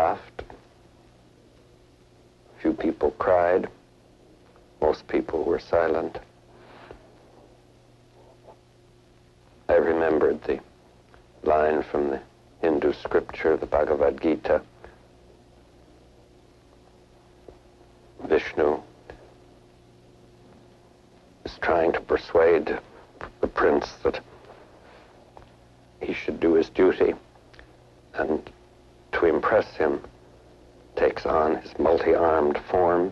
laughed. Few people cried. Most people were silent. I remembered the line from the Hindu scripture, the Bhagavad Gita. Vishnu is trying to persuade the prince that he should do his duty, and to impress him takes on his multi-armed form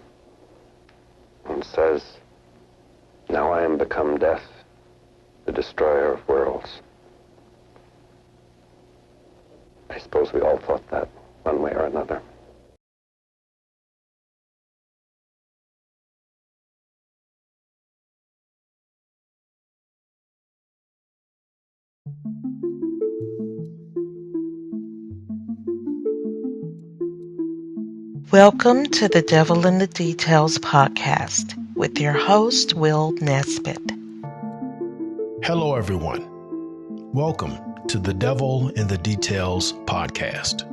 and says, "Now I am become death, the destroyer of worlds." I suppose we all thought that one way or another. Welcome to the Devil in the Details podcast with your host, Will Nesbitt. Hello, everyone. Welcome to the Devil in the Details podcast,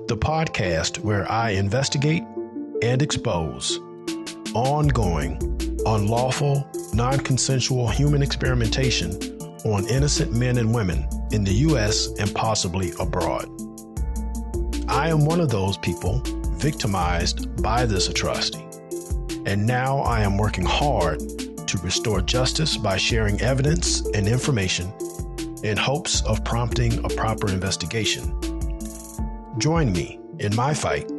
the podcast where I investigate and expose ongoing, unlawful, non-consensual human experimentation on innocent men and women in the U.S. and possibly abroad. I am one of those people victimized by this atrocity, and now I am working hard to restore justice by sharing evidence and information in hopes of prompting a proper investigation. Join me in my fight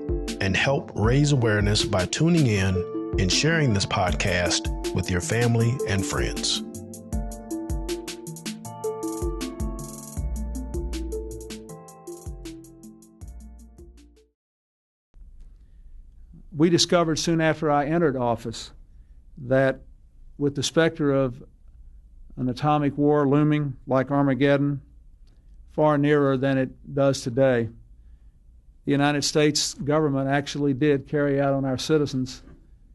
and help raise awareness by tuning in and sharing this podcast with your family and friends. We discovered soon after I entered office that with the specter of an atomic war looming like Armageddon, far nearer than it does today, the United States government actually did carry out on our citizens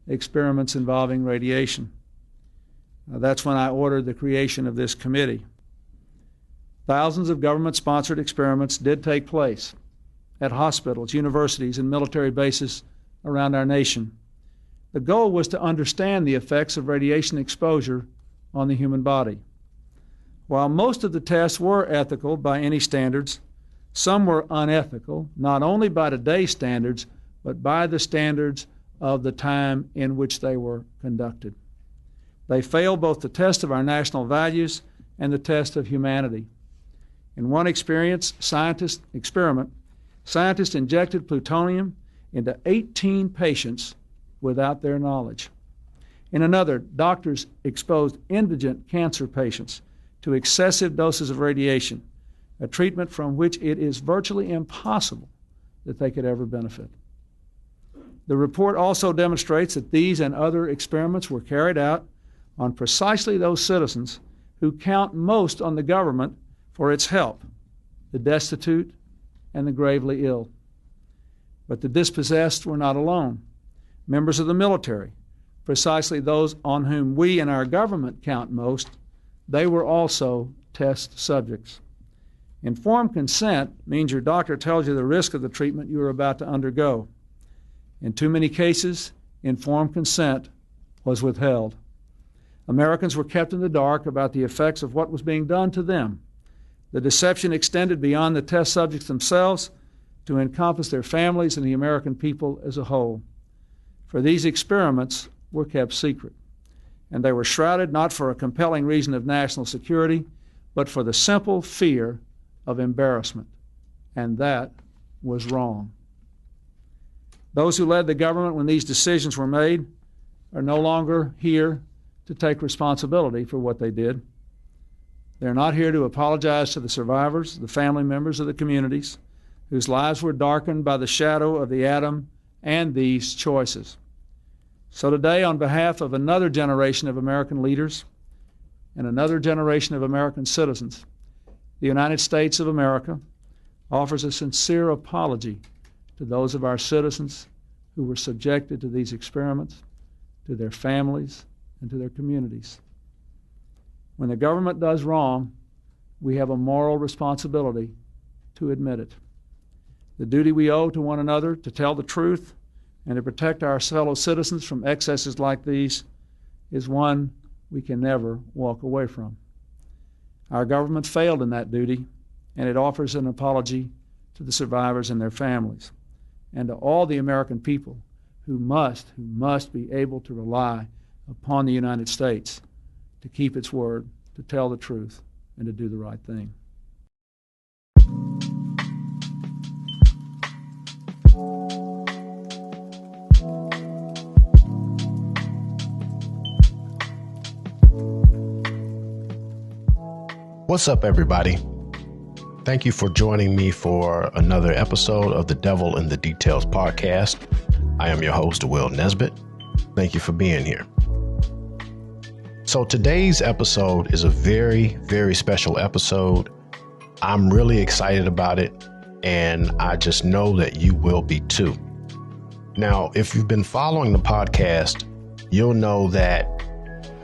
experiments involving radiation. That's when I ordered the creation of this committee. Thousands of government-sponsored experiments did take place at hospitals, universities, and military bases around our nation. The goal was to understand the effects of radiation exposure on the human body. While most of the tests were ethical by any standards, some were unethical, not only by today's standards, but by the standards of the time in which they were conducted. They failed both the test of our national values and the test of humanity. In one scientist injected plutonium into 18 patients without their knowledge. In another, doctors exposed indigent cancer patients to excessive doses of radiation, a treatment from which it is virtually impossible that they could ever benefit. The report also demonstrates that these and other experiments were carried out on precisely those citizens who count most on the government for its help, the destitute and the gravely ill. But the dispossessed were not alone. Members of the military, precisely those on whom we and our government count most, they were also test subjects. Informed consent means your doctor tells you the risk of the treatment you are about to undergo. In too many cases, informed consent was withheld. Americans were kept in the dark about the effects of what was being done to them. The deception extended beyond the test subjects themselves to encompass their families and the American people as a whole. For these experiments were kept secret, and they were shrouded not for a compelling reason of national security, but for the simple fear of embarrassment, and that was wrong. Those who led the government when these decisions were made are no longer here to take responsibility for what they did. They're not here to apologize to the survivors, the family members of the communities whose lives were darkened by the shadow of the atom and these choices. So today, on behalf of another generation of American leaders and another generation of American citizens, the United States of America offers a sincere apology to those of our citizens who were subjected to these experiments, to their families, and to their communities. When the government does wrong, we have a moral responsibility to admit it. The duty we owe to one another to tell the truth and to protect our fellow citizens from excesses like these is one we can never walk away from. Our government failed in that duty, and it offers an apology to the survivors and their families, and to all the American people who must be able to rely upon the United States to keep its word, to tell the truth, and to do the right thing. What's up, everybody? Thank you for joining me for another episode of the Devil in the Details podcast. I am your host, Will Nesbitt. Thank you for being here. So today's episode is a very, very special episode. I'm really excited about it, and I just know that you will be too. Now, if you've been following the podcast, you'll know that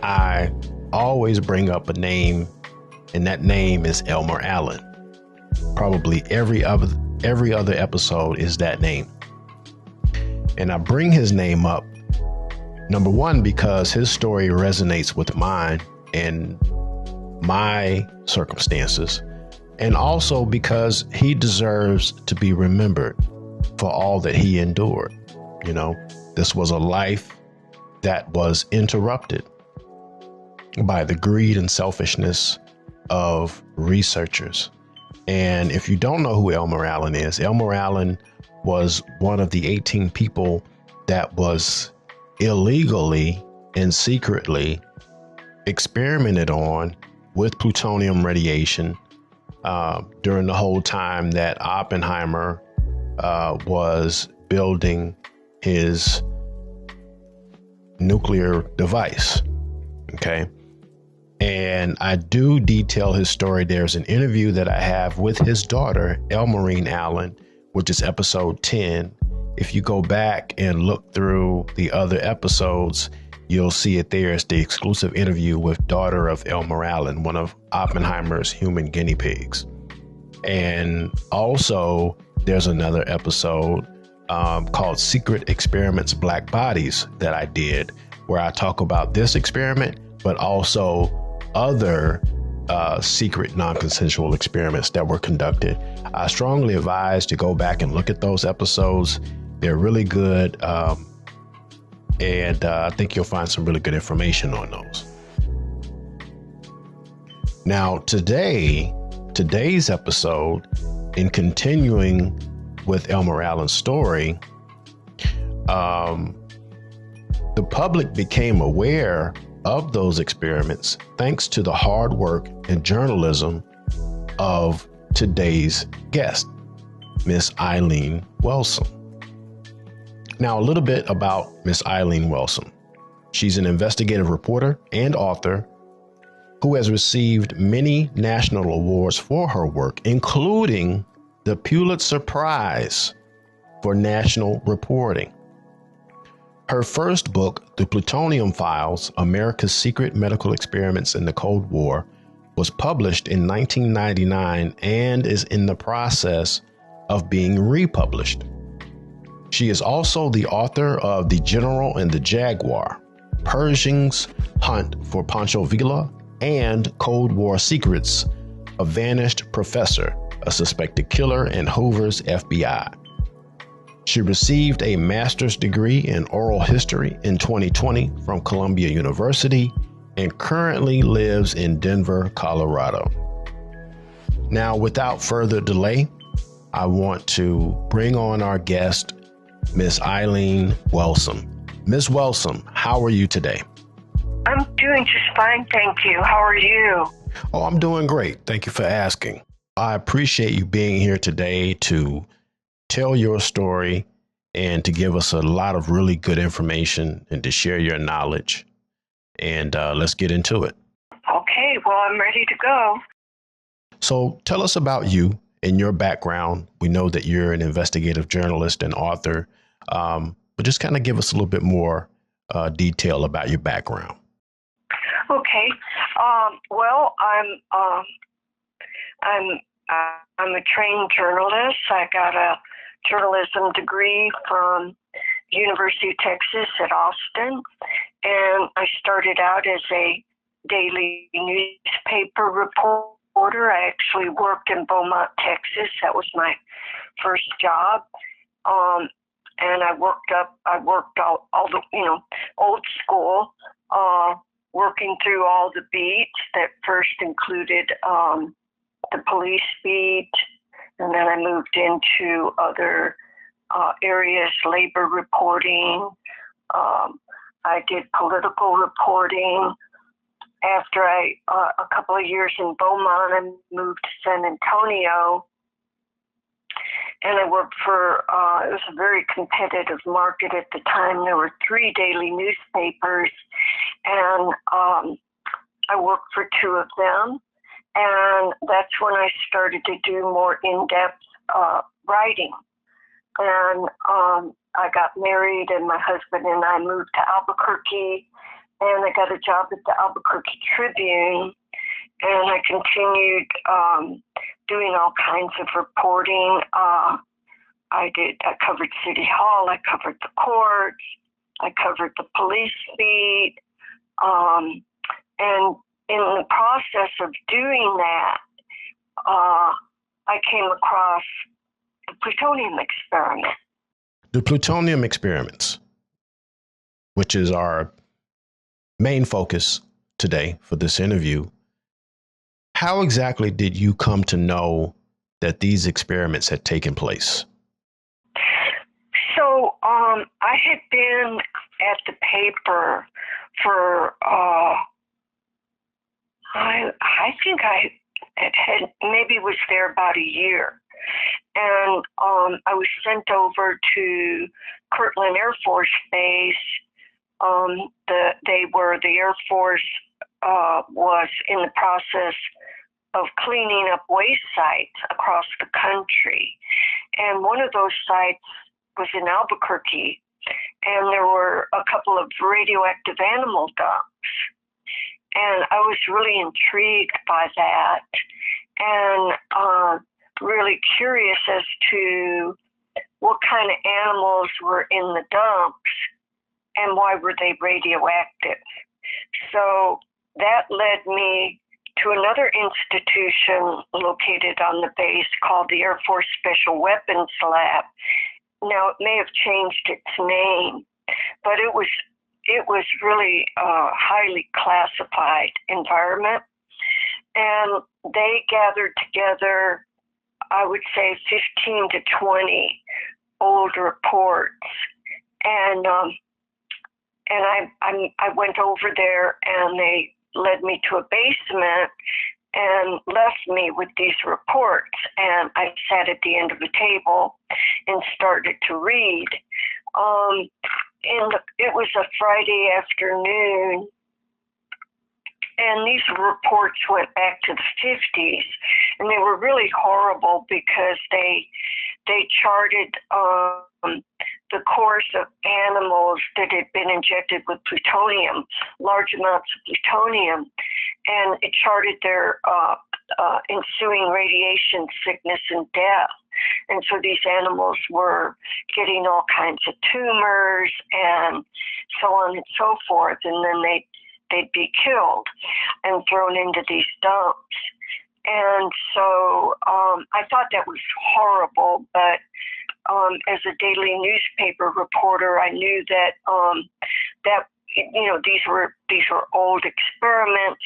I always bring up a name, and that name is Elmer Allen. Probably every other episode is that name. And I bring his name up, number one, because his story resonates with mine and my circumstances, and also because he deserves to be remembered for all that he endured. You know, this was a life that was interrupted by the greed and selfishness of researchers. And if you don't know who Elmer Allen is, Elmer Allen was one of the 18 people that was illegally and secretly experimented on with plutonium radiation during the whole time that Oppenheimer was building his nuclear device. Okay. And I do detail his story. There's an interview that I have with his daughter, Elmerine Allen, which is episode 10. If you go back and look through the other episodes, you'll see it there. It's the exclusive interview with daughter of Elmer Allen, one of Oppenheimer's human guinea pigs. And also there's another episode called Secret Experiments, Black Bodies that I did, where I talk about this experiment, but also other secret non-consensual experiments that were conducted. I strongly advise to go back and look at those episodes. They're really good. And I think you'll find some really good information on those. Now, today's episode, in continuing with Elmer Allen's story, the public became aware of those experiments thanks to the hard work and journalism of today's guest, Miss Eileen Welsome. Now, a little bit about Miss Eileen Welsome. She's an investigative reporter and author who has received many national awards for her work, including the Pulitzer Prize for national reporting. Her first book, The Plutonium Files, America's Secret Medical Experiments in the Cold War, was published in 1999 and is in the process of being republished. She is also the author of The General and the Jaguar, Pershing's Hunt for Pancho Villa, and Cold War Secrets, A Vanished Professor, a Suspected Killer in Hoover's FBI. She received a master's degree in oral history in 2020 from Columbia University and currently lives in Denver, Colorado. Now, without further delay, I want to bring on our guest, Miss Eileen Welsome. Miss Welsome, how are you today? I'm doing just fine, thank you. How are you? Oh, I'm doing great. Thank you for asking. I appreciate you being here today to tell your story and to give us a lot of really good information and to share your knowledge. And let's get into it. Okay, well, I'm ready to go. So tell us about you and your background. We know that you're an investigative journalist and author, but just kind of give us a little bit more detail about your background. Okay. Well, I'm a trained journalist. I got a journalism degree from University of Texas at Austin, and I started out as a daily newspaper reporter. I actually worked in Beaumont, Texas. That was my first job. And I worked all the, old school, working through all the beats that first included the police beat, and then I moved into other areas, labor reporting. I did political reporting. After a couple of years in Beaumont, I moved to San Antonio, and I worked for, it was a very competitive market at the time. There were 3 daily newspapers, and I worked for 2 of them, and that's when I started to do more in-depth writing. And I got married, and my husband and I moved to Albuquerque, and I got a job at the Albuquerque Tribune, and I continued doing all kinds of reporting. I covered City Hall, I covered the courts, I covered the police beat, and in the process of doing that, I came across the plutonium experiment. The plutonium experiments, which is our main focus today for this interview. How exactly did you come to know that these experiments had taken place? So I had been at the paper for, I think I had maybe was there about a year. And I was sent over to Kirtland Air Force Base. The Air Force was in the process of cleaning up waste sites across the country. And one of those sites was in Albuquerque, and there were a couple of radioactive animal dumps. And I was really intrigued by that, and really curious as to what kind of animals were in the dumps and why were they radioactive. So that led me to another institution located on the base called the Air Force Special Weapons Lab. Now, it may have changed its name, but it was really a highly classified environment. And they gathered together, I would say, 15 to 20 old reports. And I went over there, and they led me to a basement and left me with these reports. And I sat at the end of the table and started to read. It was a Friday afternoon, and these reports went back to the 50s, and they were really horrible because they charted the course of animals that had been injected with plutonium, large amounts of plutonium, and it charted their ensuing radiation sickness and death. And so these animals were getting all kinds of tumors and so on and so forth, and then they'd be killed and thrown into these dumps. And so I thought that was horrible, but as a daily newspaper reporter, I knew that these were old experiments.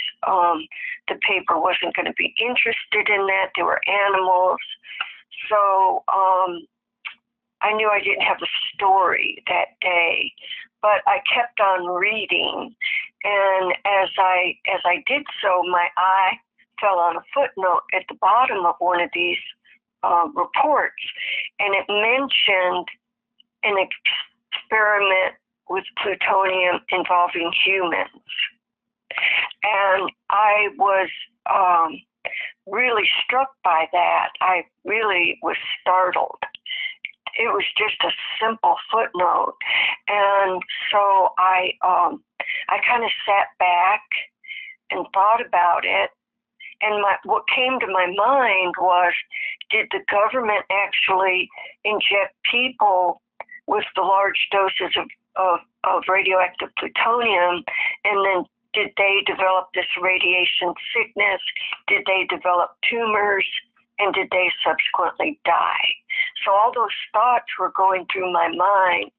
The paper wasn't going to be interested in that. They were animals. So I knew I didn't have a story that day, but I kept on reading. And as I did so, my eye fell on a footnote at the bottom of one of these reports, and it mentioned an experiment with plutonium involving humans. And I was really struck by that. I really was startled. It was just a simple footnote. And so I kind of sat back and thought about it. And what came to my mind was, did the government actually inject people with the large doses of radioactive plutonium, and then did they develop this radiation sickness? Did they develop tumors? And did they subsequently die? So all those thoughts were going through my mind,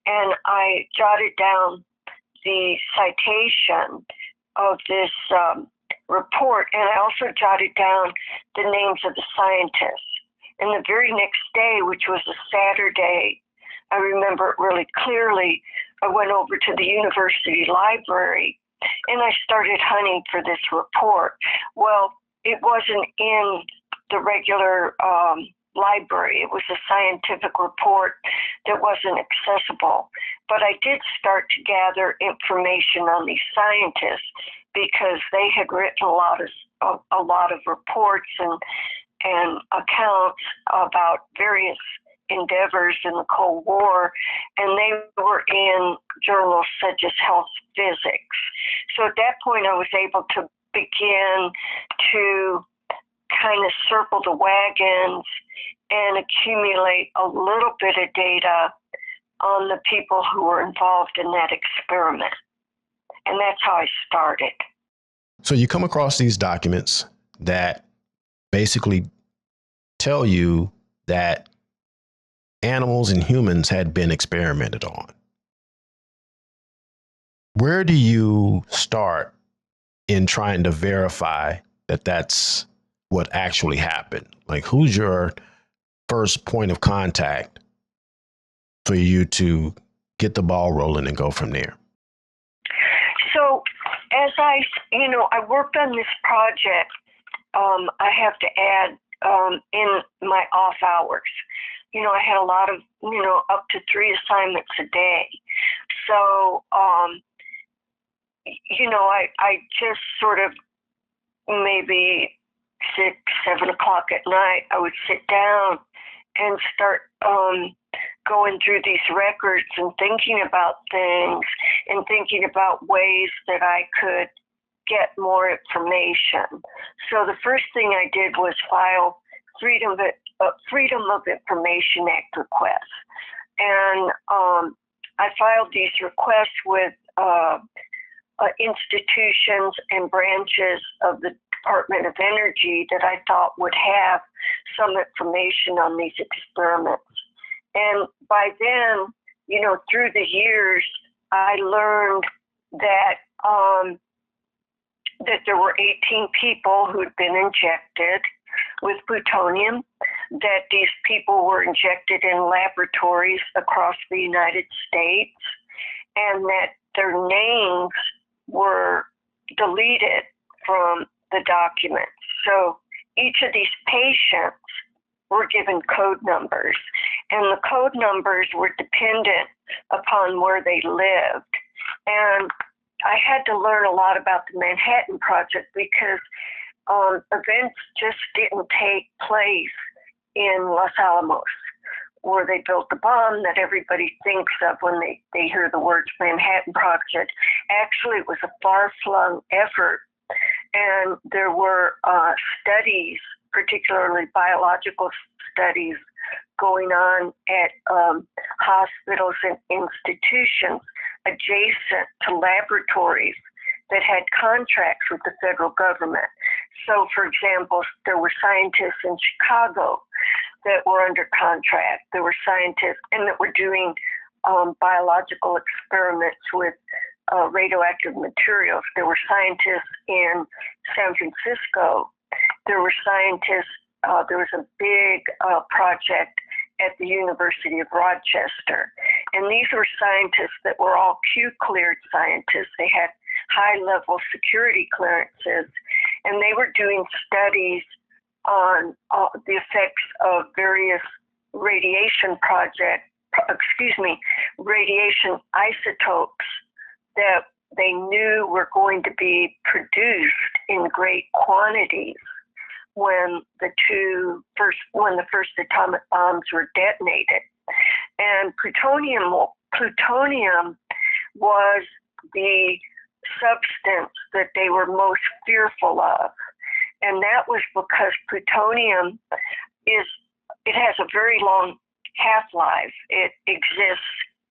and I jotted down the citation of this report, and I also jotted down the names of the scientists. And the very next day, which was a Saturday, I remember it really clearly, I went over to the university library and I started hunting for this report. Well, it wasn't in the regular library. It was a scientific report that wasn't accessible. But I did start to gather information on these scientists because they had written a lot of reports and accounts about various endeavors in the Cold War, and they were in journals such as Health Physics. So at that point, I was able to begin to kind of circle the wagons and accumulate a little bit of data on the people who were involved in that experiment. And that's how I started. So you come across these documents that basically tell you that animals and humans had been experimented on. Where do you start in trying to verify that that's what actually happened? Like, who's your first point of contact for you to get the ball rolling and go from there? So as I worked on this project, I have to add, in my off hours, I had a lot of, up to 3 assignments a day. So, I just sort of maybe 6, 7 o'clock at night, I would sit down and start going through these records and thinking about things and thinking about ways that I could get more information. So the first thing I did was file Freedom of Information Act requests. And I filed these requests with institutions and branches of the Department of Energy that I thought would have some information on these experiments. And by then, through the years, I learned that that there were 18 people who'd been injected with plutonium, that these people were injected in laboratories across the United States, and that their names were deleted from the documents. So each of these patients were given code numbers, and the code numbers were dependent upon where they lived. And I had to learn a lot about the Manhattan Project because events just didn't take place in Los Alamos, where they built the bomb that everybody thinks of when they hear the words Manhattan Project. Actually, it was a far-flung effort, and there were studies, particularly biological studies, going on at hospitals and institutions adjacent to laboratories that had contracts with the federal government. So, for example, there were scientists in Chicago that were under contract. There were scientists and that were doing biological experiments with radioactive materials. There were scientists in San Francisco. There were scientists, there was a big project at the University of Rochester. And these were scientists that were all Q-cleared scientists. They had high-level security clearances, and they were doing studies on the effects of various radiation isotopes that they knew were going to be produced in great quantities when the first atomic bombs were detonated. And plutonium was the substance that they were most fearful of. And that was because plutonium it has a very long half-life. It exists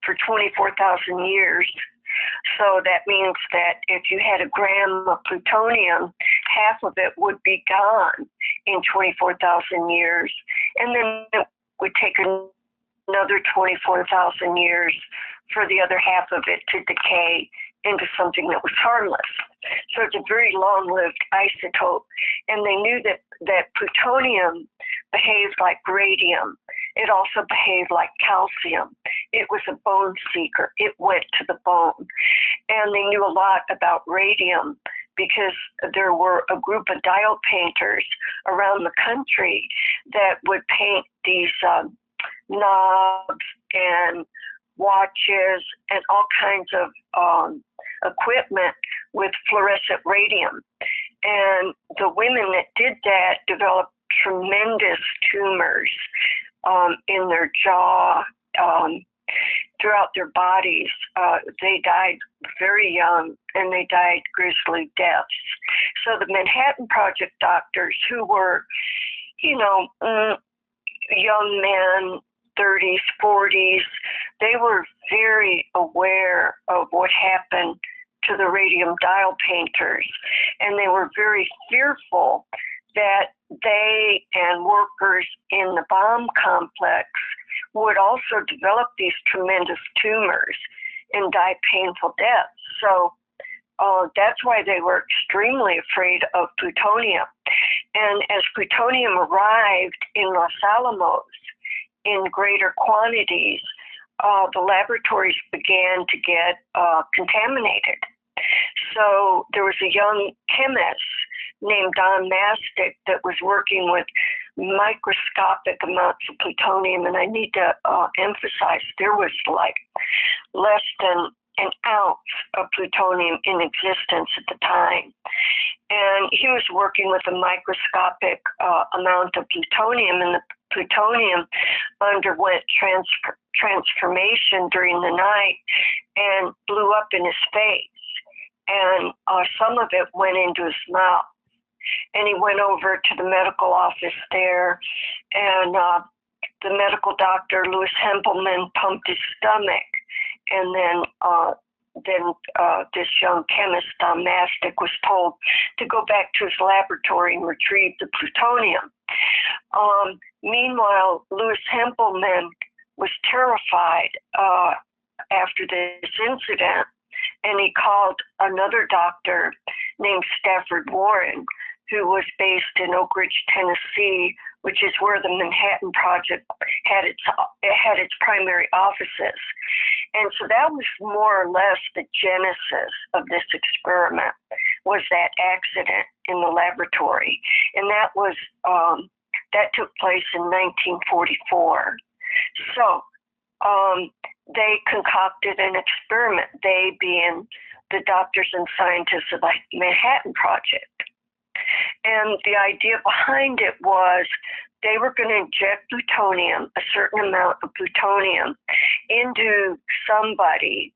for 24,000 years. So that means that if you had a gram of plutonium, half of it would be gone in 24,000 years. And then it would take another 24,000 years for the other half of it to decay into something that was harmless. So it's a very long-lived isotope. And they knew that plutonium behaved like radium. It also behaved like calcium. It was a bone seeker. It went to the bone. And they knew a lot about radium because there were a group of dial painters around the country that would paint these knobs and watches and all kinds of equipment with fluorescent radium. And the women that did that developed tremendous tumors in their jaw, throughout their bodies. They died very young, and they died grisly deaths. So the Manhattan Project doctors, who were, young men, 30s, 40s, they were very aware of what happened to the radium dial painters, and they were very fearful that they and workers in the bomb complex would also develop these tremendous tumors and die painful deaths. So that's why they were extremely afraid of plutonium. And as plutonium arrived in Los Alamos in greater quantities, the laboratories began to get contaminated. So there was a young chemist named Don Mastic that was working with microscopic amounts of plutonium, and I need to emphasize there was like less than an ounce of plutonium in existence at the time. And he was working with a microscopic amount of plutonium, and the plutonium underwent transformation during the night and blew up in his face. And some of it went into his mouth. And he went over to the medical office there, and the medical doctor, Louis Hempelman, pumped his stomach. And then this young chemist, Don Mastic, was told to go back to his laboratory and retrieve the plutonium. Meanwhile, Louis Hempelman was terrified after this incident, and he called another doctor named Stafford Warren, who was based in Oak Ridge, Tennessee, which is where the Manhattan Project had its primary offices. And so that was more or less the genesis of this experiment, was that accident in the laboratory. And that was that took place in 1944. So they concocted an experiment, they being the doctors and scientists of the Manhattan Project. And the idea behind it was they were going to inject plutonium, a certain amount of plutonium, into somebody,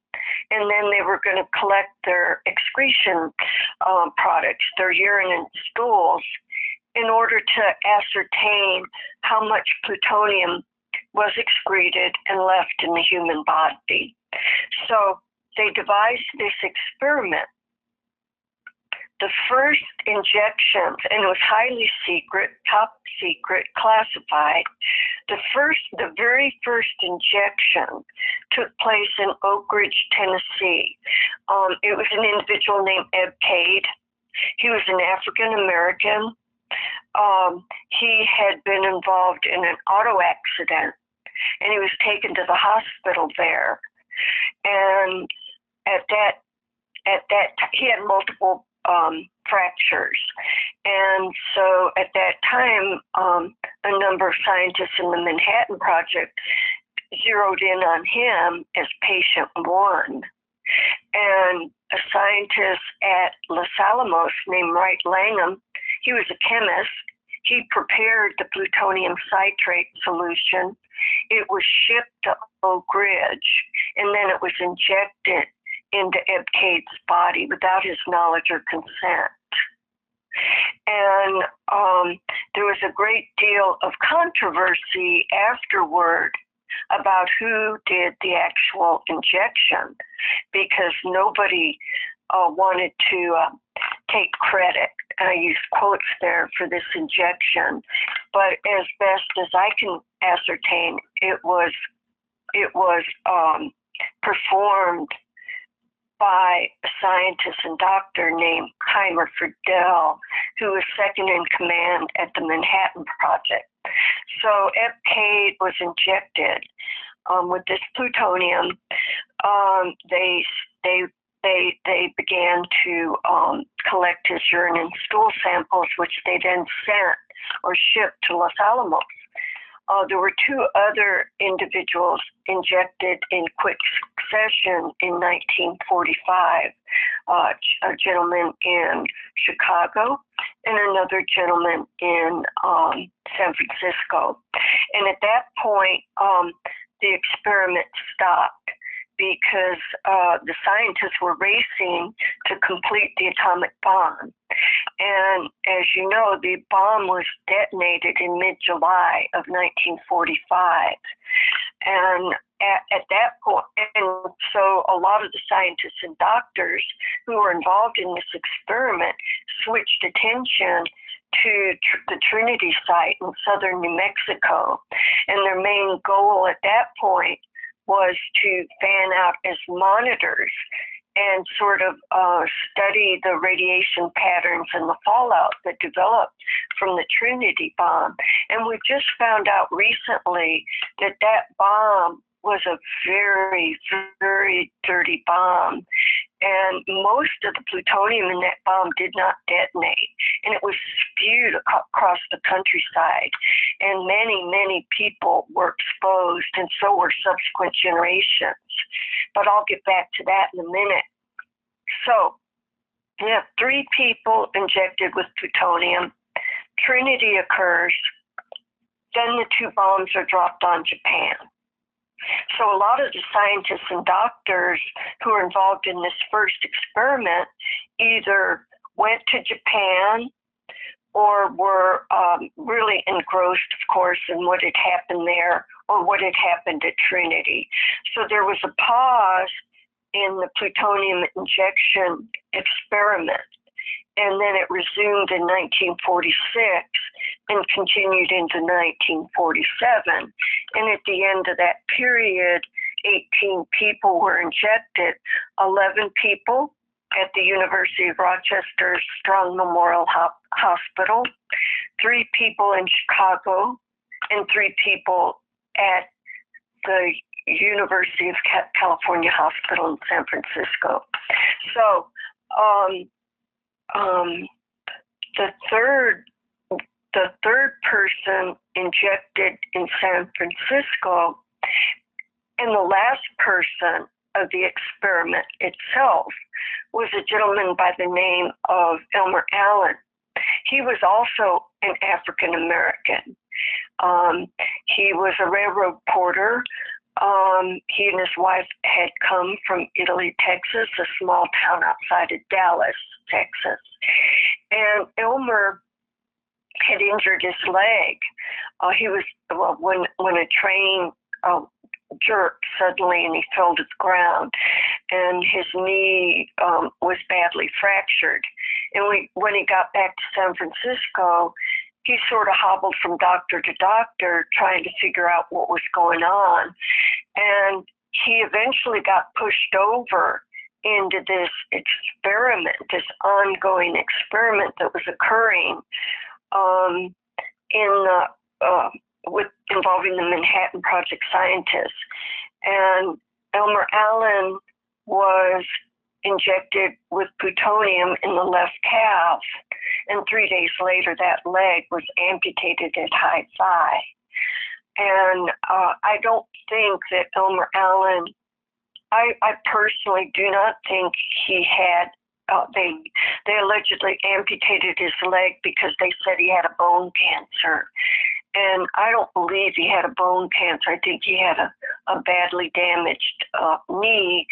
and then they were going to collect their excretion products, their urine and stools, in order to ascertain how much plutonium was excreted and left in the human body. So they devised this experiment. The first injections, and it was highly secret, top secret, classified. The very first injection took place in Oak Ridge, Tennessee. It was an individual named Ed Cade. He was an African American. He had been involved in an auto accident, and he was taken to the hospital there. And at that he had multiple fractures. And so at that time, a number of scientists in the Manhattan Project zeroed in on him as patient one. And a scientist at Los Alamos named Wright Langham, he was a chemist. He prepared the plutonium citrate solution. It was shipped to Oak Ridge, and then it was injected into Ed Cade's body without his knowledge or consent. And there was a great deal of controversy afterward about who did the actual injection, because nobody wanted to take credit. And I use quotes there for this injection, but as best as I can ascertain, it was performed by a scientist and doctor named Heimer Friedel, who was second in command at the Manhattan Project. So Epcade was injected with this plutonium. They began to collect his urine and stool samples, which they then sent or shipped to Los Alamos. There were two other individuals injected in quick succession in 1945, a gentleman in Chicago and another gentleman in San Francisco. And at that point, the experiment stopped because the scientists were racing to complete the atomic bomb. And as you know, the bomb was detonated in mid-July of 1945. And at that point, and so a lot of the scientists and doctors who were involved in this experiment switched attention to the Trinity site in southern New Mexico. And their main goal at that point was to fan out as monitors and sort of study the radiation patterns and the fallout that developed from the Trinity bomb. And we just found out recently that that bomb was a very, very dirty bomb. And most of the plutonium in that bomb did not detonate. And it was spewed across the countryside. And many, many people were exposed, and so were subsequent generations. But I'll get back to that in a minute. So, you have 3 people injected with plutonium. Trinity occurs. Then the 2 bombs are dropped on Japan. So a lot of the scientists and doctors who were involved in this first experiment either went to Japan or were really engrossed, of course, in what had happened there or what had happened at Trinity. So there was a pause in the plutonium injection experiment, and then it resumed in 1946 and continued into 1947. And at the end of that period, 18 people were injected, 11 people at the University of Rochester Strong Memorial Hospital, 3 people in Chicago, and 3 people at the University of California Hospital in San Francisco. So the third person injected in San Francisco, and the last person of the experiment itself was a gentleman by the name of Elmer Allen. He was also an African American. He was a railroad porter. He and his wife had come from Italy, Texas, a small town outside of Dallas, Texas. And Elmer had injured his leg. He was, when a train jerked suddenly and he fell to the ground, and his knee was badly fractured. And when he got back to San Francisco, he sort of hobbled from doctor to doctor trying to figure out what was going on. And he eventually got pushed over into this experiment, this ongoing experiment that was occurring involving the Manhattan Project scientists. And Elmer Allen was injected with plutonium in the left calf, and 3 days later that leg was amputated at high thigh. And I don't think that Elmer Allen, I personally do not think he had, they allegedly amputated his leg because they said he had a bone cancer. And I don't believe he had a bone cancer. I think he had a badly damaged knee.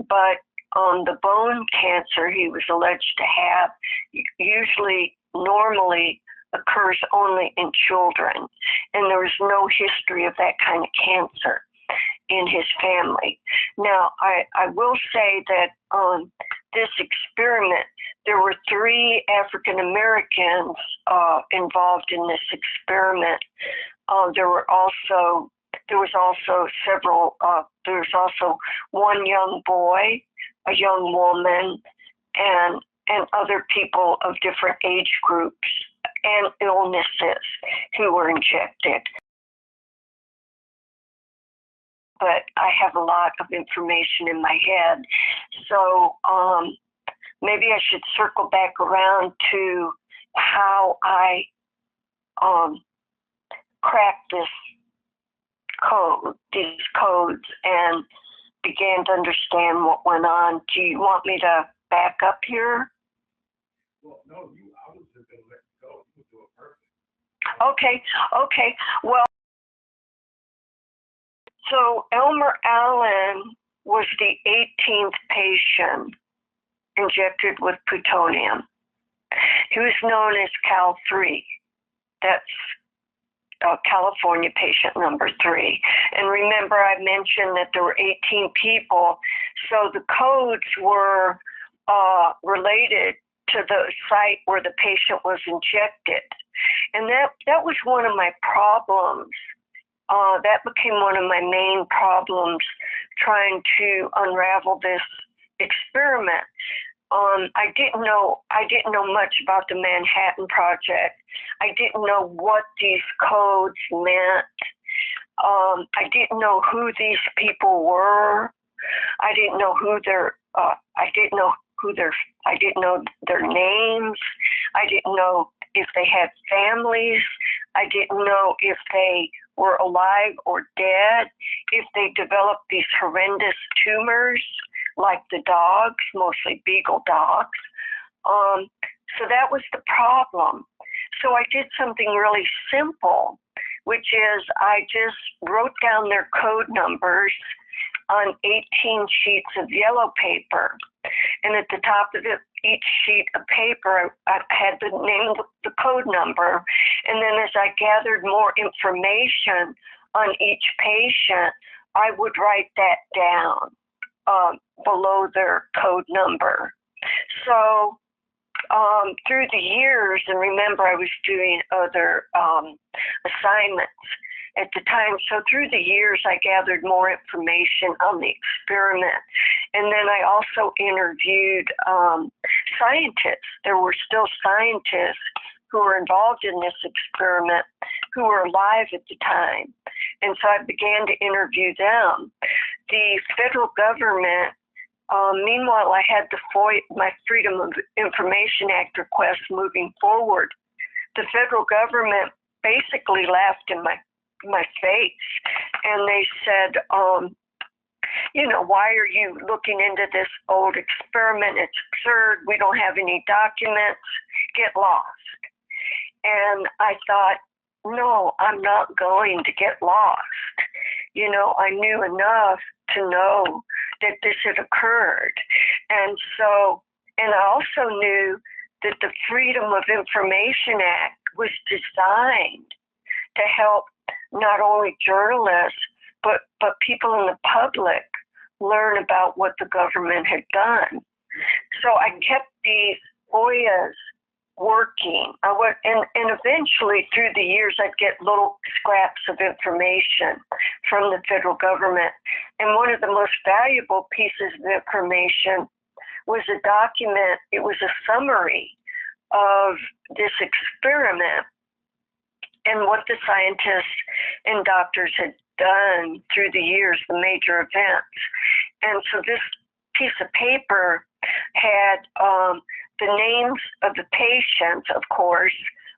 But on the bone cancer he was alleged to have, usually normally occurs only in children, and there was no history of that kind of cancer in his family. Now, I will say that on this experiment, there were 3 African Americans involved in this experiment. There was also one young boy, a young woman, and other people of different age groups and illnesses who were injected. But I have a lot of information in my head, so maybe I should circle back around to how I cracked these codes, and began to understand what went on. Do you want me to back up here? Well, no, I was just going to let you go. You do it perfect. Okay. Well, so Elmer Allen was the 18th patient injected with plutonium. He was known as Cal 3. That's California patient number 3. And remember, I mentioned that there were 18 people, so the codes were related to the site where the patient was injected. And that was one of my problems. That became one of my main problems trying to unravel this experiment. I didn't know much about the Manhattan Project. I didn't know what these codes meant. I didn't know who these people were. I didn't know their names. I didn't know if they had families. I didn't know if they were alive or dead, if they developed these horrendous tumors like the dogs, mostly beagle dogs. So that was the problem. So I did something really simple, which is I just wrote down their code numbers on 18 sheets of yellow paper. And at the top of each sheet of paper, I had the name, the code number. And then as I gathered more information on each patient, I would write that down below their code number. So through the years, and remember I was doing other assignments at the time, so through the years I gathered more information on the experiment. And then I also interviewed scientists. There were still scientists who were involved in this experiment who were alive at the time. And so I began to interview them. The federal government, meanwhile, I had my Freedom of Information Act request moving forward. The federal government basically laughed in my face, and they said, why are you looking into this old experiment? It's absurd. We don't have any documents. Get lost. And I thought, no, I'm not going to get lost. I knew enough to know that this had occurred. And I also knew that the Freedom of Information Act was designed to help not only journalists, but people in the public learn about what the government had done. So I kept these FOIAs working. And eventually through the years, I'd get little scraps of information from the federal government. And one of the most valuable pieces of information was a document. It was a summary of this experiment and what the scientists and doctors had done through the years, the major events. And so this piece of paper had the names of the patients, of course,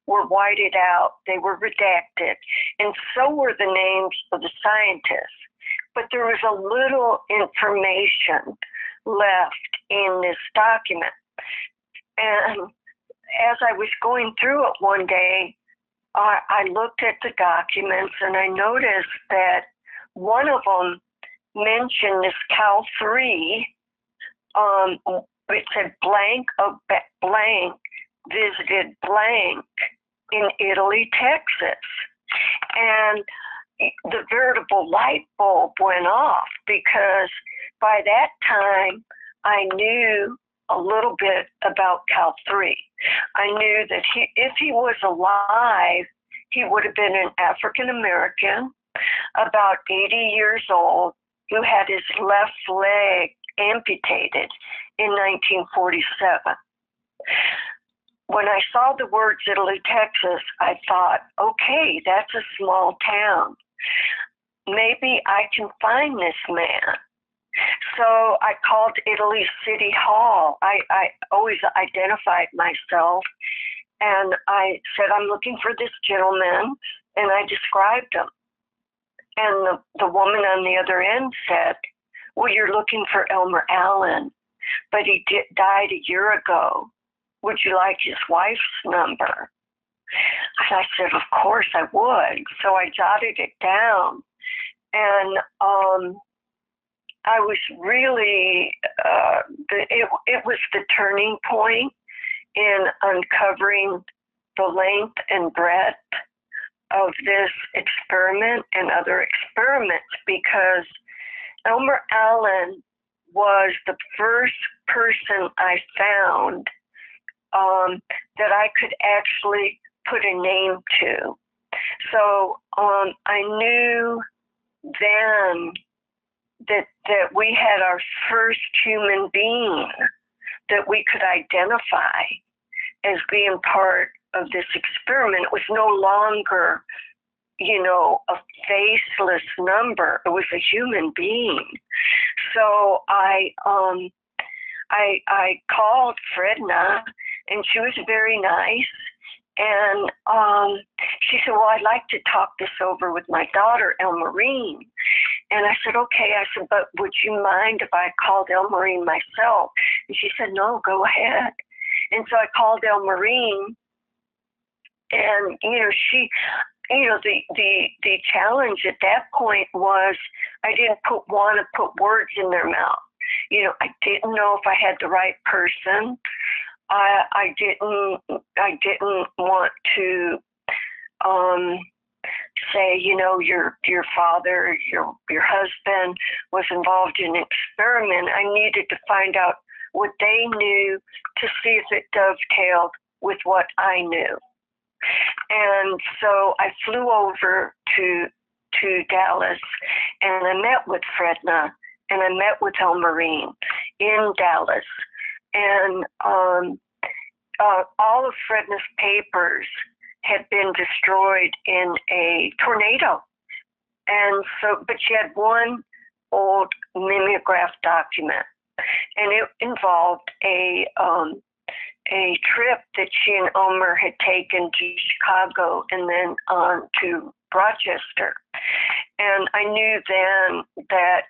were whited out. They were redacted. And so were the names of the scientists. But there was a little information left in this document. And as I was going through it one day, I looked at the documents and I noticed that one of them mentioned this Cal 3. It said blank of blank visited blank in Italy, Texas. And the veritable light bulb went off, because by that time I knew a little bit about Cal 3. I knew that if he was alive, he would have been an African American, about 80 years old, who had his left leg amputated in 1947. When I saw the words Italy, Texas, I thought, okay, that's a small town. Maybe I can find this man. So I called Italy City Hall. I always identified myself, and I said, I'm looking for this gentleman, and I described him. And the woman on the other end said, well, you're looking for Elmer Allen, but he died a year ago. Would you like his wife's number? And I said, of course I would. So I jotted it down. And I was really, it was the turning point in uncovering the length and breadth of this experiment and other experiments, because Elmer Allen was the first person I found that I could actually put a name to. So I knew then that we had our first human being that we could identify as being part of this experiment. It was no longer, a faceless number. It was a human being. So I called Fredna, and she was very nice. And she said, well, I'd like to talk this over with my daughter, Elmarine. And I said, okay. I said, but would you mind if I called Elmarine myself? And she said, no, go ahead. And so I called Elmarine, and, she, the challenge at that point was I didn't want to put words in their mouth. I didn't know if I had the right person. I didn't want to say, your father, your husband was involved in an experiment. I needed to find out what they knew to see if it dovetailed with what I knew. And so I flew over to Dallas, and I met with Fredna, and I met with Elmarine in Dallas. And all of Fredna's papers had been destroyed in a tornado. And so, but she had one old mimeograph document, and it involved a trip that she and Elmer had taken to Chicago and then on to Rochester. And I knew then that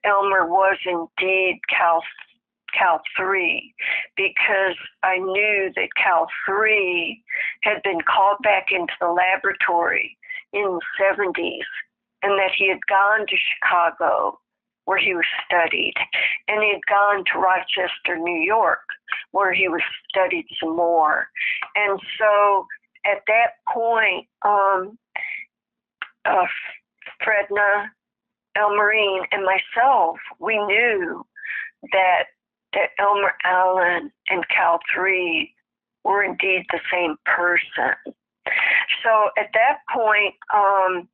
Elmer was indeed Cal 3, because I knew that Cal 3 had been called back into the laboratory in the 70s, and that he had gone to Chicago where he was studied, and he had gone to Rochester, New York, where he was studied some more. And so at that point, Fredna, Elmarine, and myself, we knew that Elmer Allen and Cal 3 were indeed the same person. So at that point, I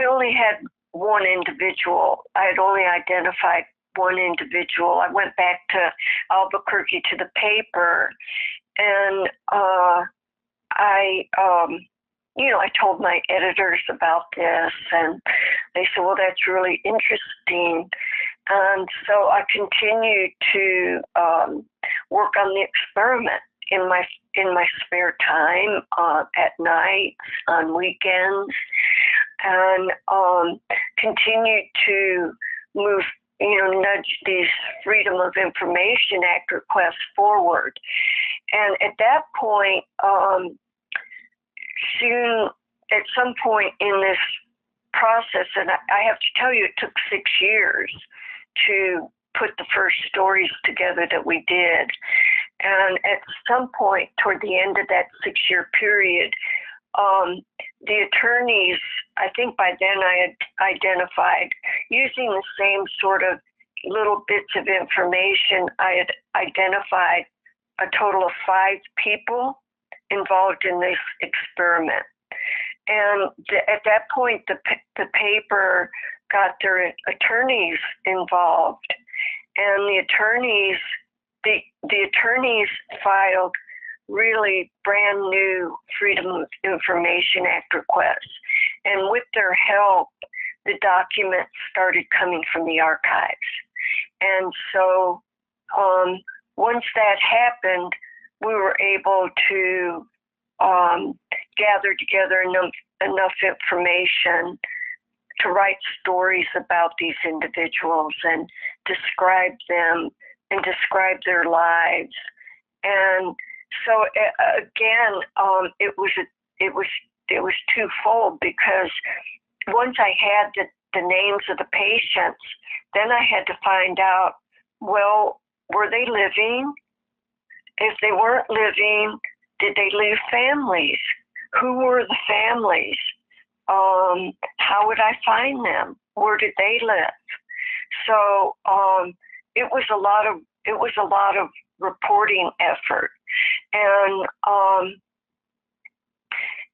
only had one individual. I had only identified one individual. I went back to Albuquerque to the paper, and I told my editors about this, and they said, well, that's really interesting. And so I continued to work on the experiment in my spare time, at night, on weekends, and continued to move, nudge these Freedom of Information Act requests forward. And at that point, soon, at some point in this process, and I have to tell you, it took 6 years to put the first stories together that we did. And at some point toward the end of that 6-year period, the attorneys, I think by then I had identified, using the same sort of little bits of information, I had identified a total of 5 people involved in this experiment. And at that point, the paper got their attorneys involved, and the attorneys filed really brand new Freedom of Information Act requests. And with their help, the documents started coming from the archives. And so once that happened, we were able to gather together enough information to write stories about these individuals and describe them and describe their lives. And so again, it was twofold, because once I had the names of the patients, then I had to find out, well, were they living? If they weren't living, did they leave families? Who were the families? How would I find them? Where did they live? So it was a lot of reporting effort, and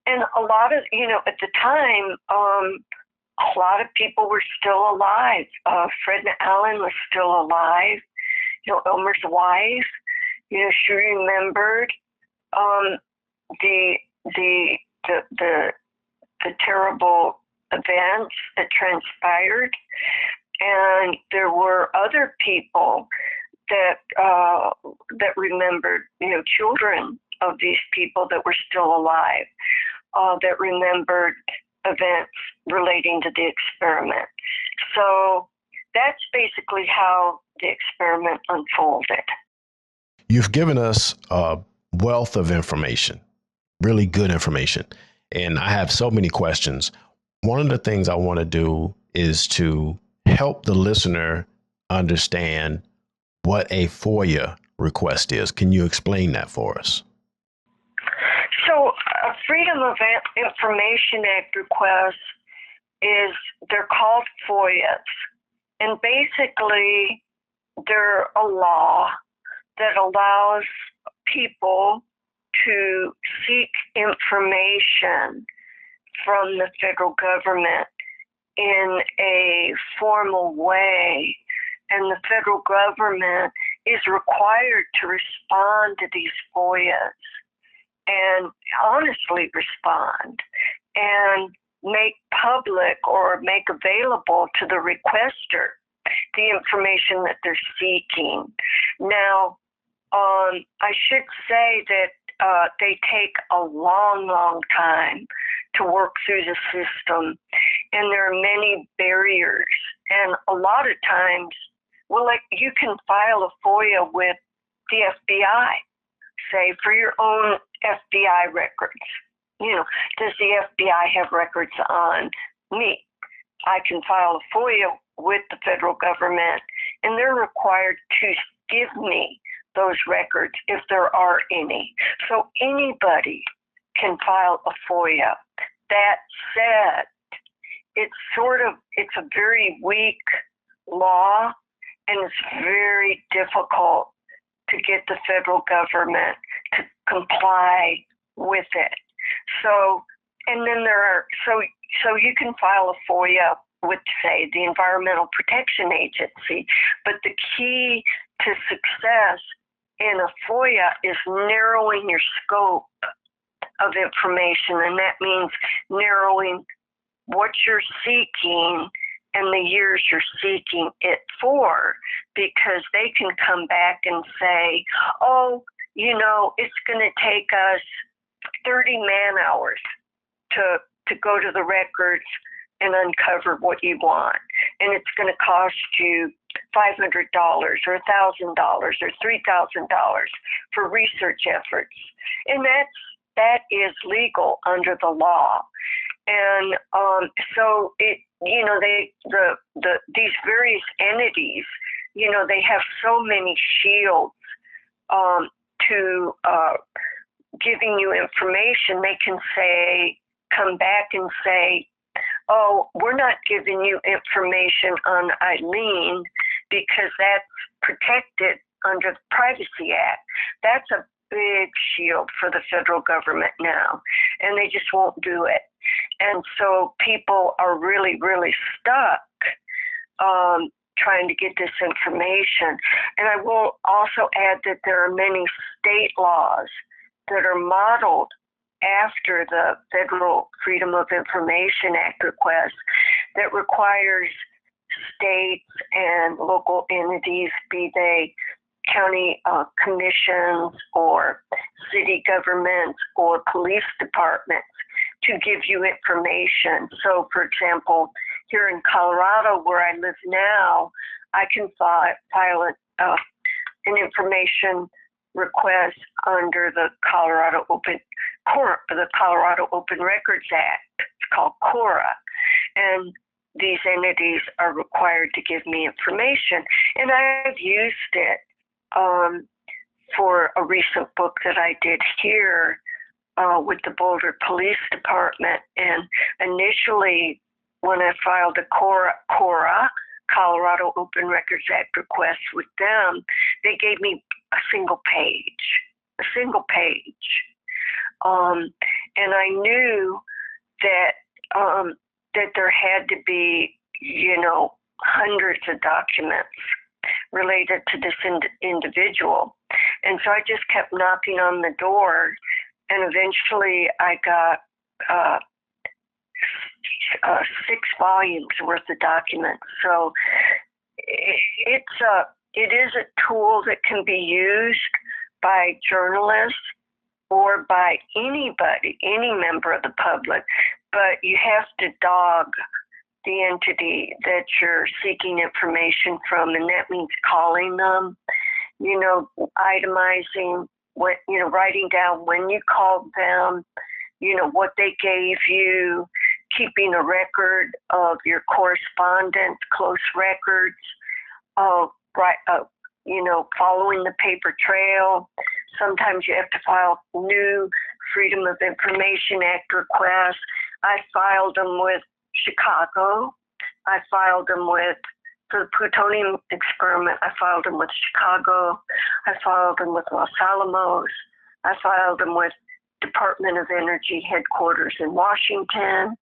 a lot of, at the time, a lot of people were still alive. Fred and Alan was still alive. Elmer's wife, she remembered the terrible events that transpired, and there were other people that remembered, children of these people that were still alive, that remembered events relating to the experiment. So that's basically how the experiment unfolded. You've given us a wealth of information, really good information, and I have so many questions. One of the things I want to do is to help the listener understand what a FOIA request is. Can you explain that for us? So a Freedom of Information Act request they're called FOIAs. And basically, they're a law that allows people to seek information from the federal government in a formal way. And the federal government is required to respond to these FOIAs and honestly respond and make public or make available to the requester the information that they're seeking. Now, I should say that they take a long, long time to work through the system, and there are many barriers. And a lot of times, you can file a FOIA with the FBI, say, for your own FBI records. Does the FBI have records on me? I can file a FOIA with the federal government, and they're required to give me those records if there are any. So anybody can file a FOIA. That said, it's a very weak law, and it's very difficult to get the federal government to comply with it. So, and then so you can file a FOIA with, say, the Environmental Protection Agency, but the key to success in a FOIA is narrowing your scope of information, and that means narrowing what you're seeking and the years you're seeking it for, because they can come back and say, it's going to take us 30 man-hours to go to the records and uncover what you want, and it's going to cost you $500 or $1,000 or $3,000 for research efforts, and that is legal under the law. And so these various entities, they have so many shields to giving you information, they can come back and say, oh, we're not giving you information on Eileen because that's protected under the Privacy Act. That's a big shield for the federal government now, and they just won't do it. And so people are really, really stuck trying to get this information. And I will also add that there are many state laws that are modeled after the Federal Freedom of Information Act request that requires states and local entities, be they county commissions or city governments or police departments, to give you information. So, for example, here in Colorado, where I live now, I can file an information request under the Colorado Open Records Act. It's called CORA, and these entities are required to give me information, and I've used it for a recent book that I did here with the Boulder Police Department. And initially, when I filed a CORA, Colorado Open Records Act request with them, they gave me a single page. And I knew that that there had to be, hundreds of documents related to this individual. And so I just kept knocking on the door, and eventually I got 6 volumes worth of documents. So it is a tool that can be used by journalists or by anybody, any member of the public, but you have to dog the entity that you're seeking information from, and that means calling them, itemizing what, writing down when you called them, what they gave you, keeping a record of your correspondence, close records, following the paper trail. Sometimes you have to file new Freedom of Information Act requests. I filed them with Chicago. I filed them for the plutonium experiment. I filed them with Chicago. I filed them with Los Alamos. I filed them with Department of Energy headquarters in Washington.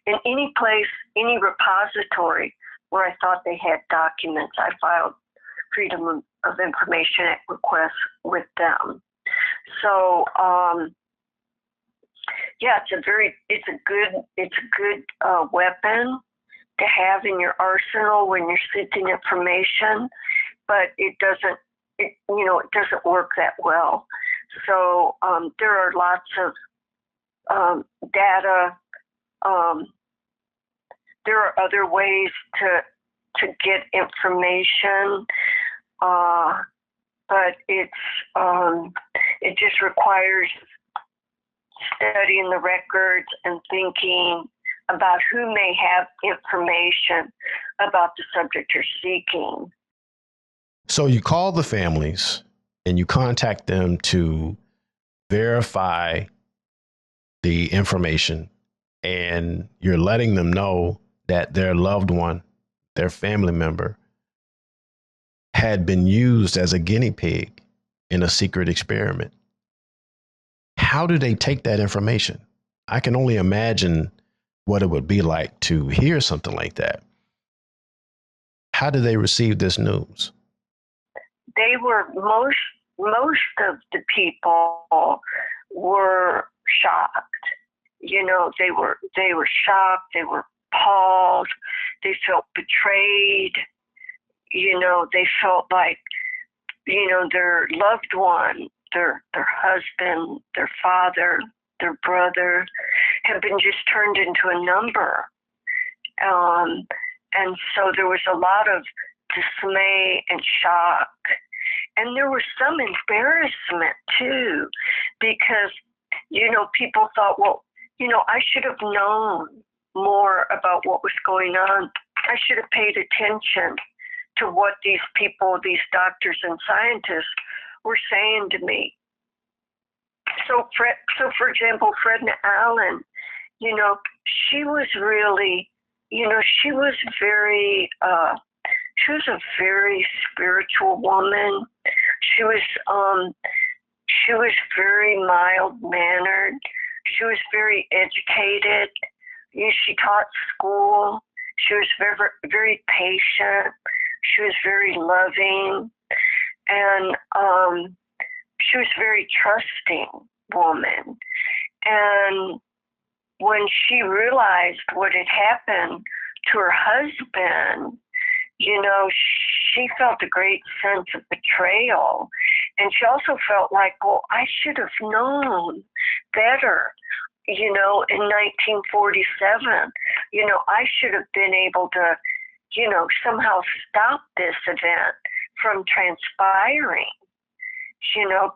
In any place, any repository where I thought they had documents, I filed Freedom of Information Act requests with them. So, it's a good weapon to have in your arsenal when you're seeking information, but it doesn't work that well. So there are lots of data. There are other ways to get information, but it just requires studying the records and thinking about who may have information about the subject you're seeking. So you call the families and you contact them to verify the information, and you're letting them know that their loved one, their family member, had been used as a guinea pig in a secret experiment. How do they take that information? I can only imagine what it would be like to hear something like that. How do they receive this news? They were most of the people were shocked. They were shocked. They were appalled. They felt betrayed. They felt like, their loved one, their husband, their father, their brother had been just turned into a number. And so there was a lot of dismay and shock. And there was some embarrassment too, because, people thought, well, I should have known more about what was going on. I should have paid attention to what these people, these doctors and scientists were saying to me. So for example, Fredna Allen, she was really, she was a very spiritual woman. She was very mild-mannered. She was very educated. She taught school. She was very, very patient. She was very loving, and she was a very trusting woman. And when she realized what had happened to her husband, she felt a great sense of betrayal. And she also felt like, well, I should have known better, in 1947. I should have been able to, somehow stop this event from transpiring,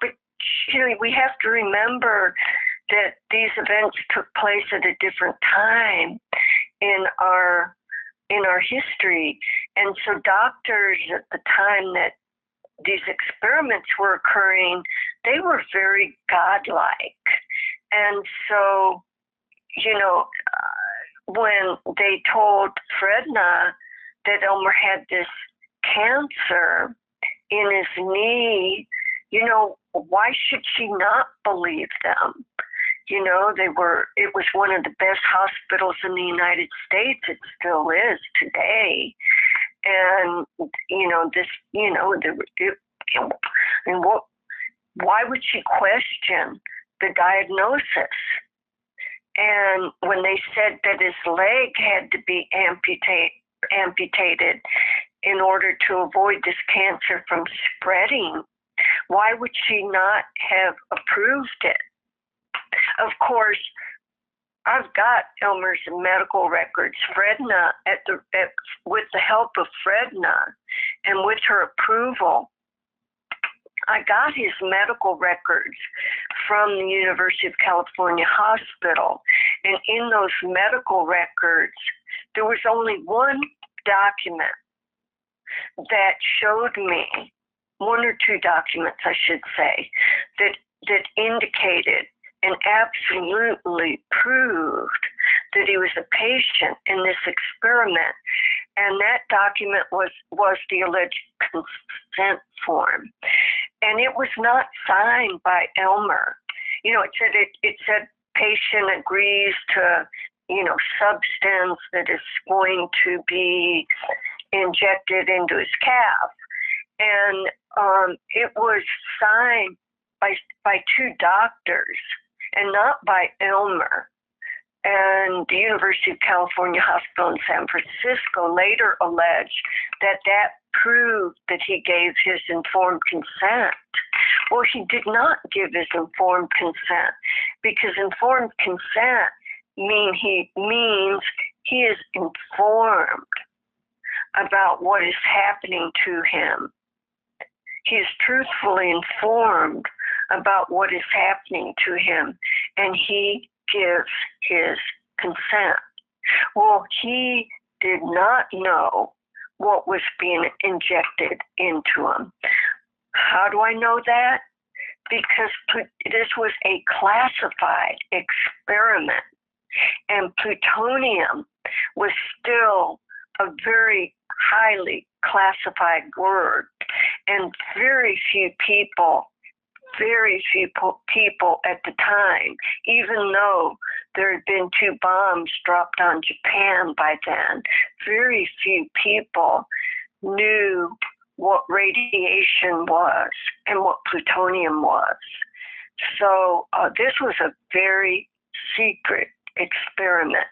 but, we have to remember that these events took place at a different time in our history. And so doctors at the time that these experiments were occurring, they were very godlike. And so, when they told Fredna that Elmer had this cancer in his knee, why should she not believe them? It was one of the best hospitals in the United States. It still is today. And, why would she question the diagnosis? And when they said that his leg had to be amputated in order to avoid this cancer from spreading, why would she not have approved it? Of course, I've got Elmer's medical records. Fredna, with the help of Fredna and with her approval, I got his medical records from the University of California Hospital. And in those medical records, there was only one document that showed me, one or two documents, I should say, that indicated and absolutely proved that he was a patient in this experiment. And that document was the alleged consent form. And it was not signed by Elmer. It said patient agrees to, substance that is going to be injected into his calf. And it was signed by two doctors and not by Elmer. And the University of California Hospital in San Francisco later alleged that proved that he gave his informed consent. Well, he did not give his informed consent, because informed consent means he is informed about what is happening to him. He is truthfully informed about what is happening to him, and he gives his consent. Well, he did not know what was being injected into him. How do I know that? Because this was a classified experiment, and plutonium was still a very highly classified word, and very few people at the time, even though there had been 2 bombs dropped on Japan by then, very few people knew what radiation was and what plutonium was. So this was a very secret experiment.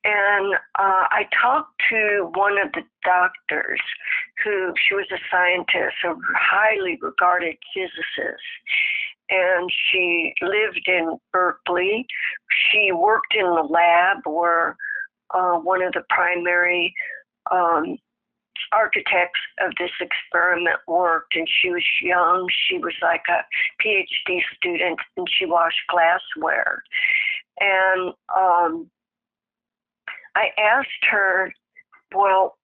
And I talked to one of the doctors she was a scientist, a highly regarded physicist, and she lived in Berkeley. She worked in the lab where one of the primary architects of this experiment worked, and she was young. She was like a PhD student, and she washed glassware. And I asked her, well,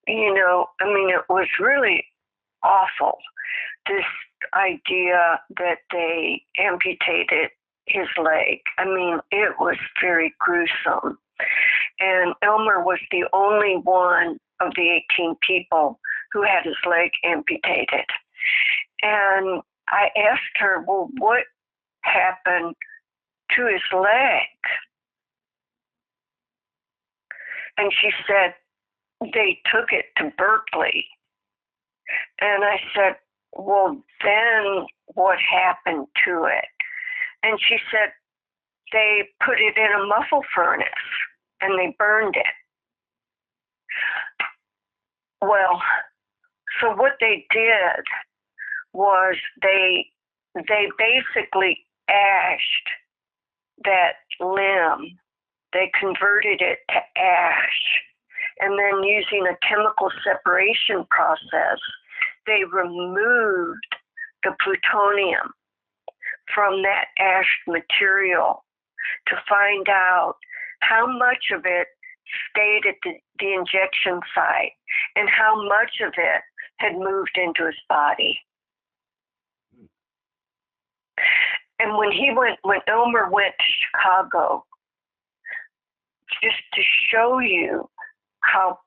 it was really awful this idea that they amputated his leg. I mean, it was very gruesome. And Elmer was the only one of the 18 people who had his leg amputated. And I asked her, well, what happened to his leg? And she said, they took it to Berkeley. And I said, well, then what happened to it? And she said, they put it in a muffle furnace and they burned it. Well, so what they did was they basically ashed that limb. They converted it to ash. And then using a chemical separation process, they removed the plutonium from that ashed material to find out how much of it stayed at the injection site and how much of it had moved into his body. And when Elmer went to Chicago, just to show you how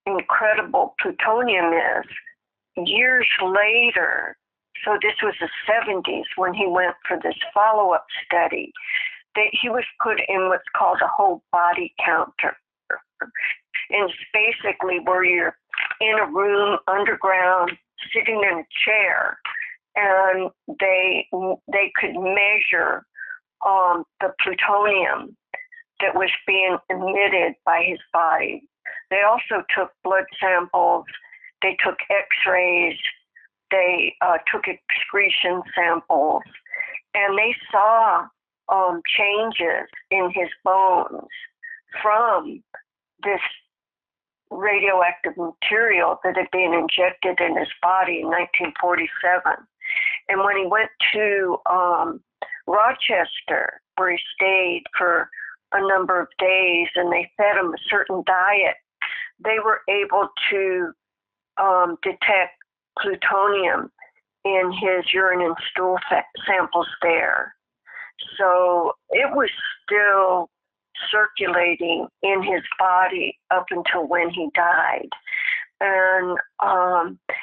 incredible plutonium is, years later, so this was the 70s when he went for this follow-up study, he was put in what's called a whole body counter. And it's basically where you're in a room underground, sitting in a chair, and they could measure the plutonium that was being emitted by his body. They also took blood samples, they took x-rays, they took excretion samples, and they saw changes in his bones from this radioactive material that had been injected in his body in 1947. And when he went to Rochester, where he stayed for a number of days and they fed him a certain diet, they were able to detect plutonium in his urine and stool samples there. So it was still circulating in his body up until when he died. And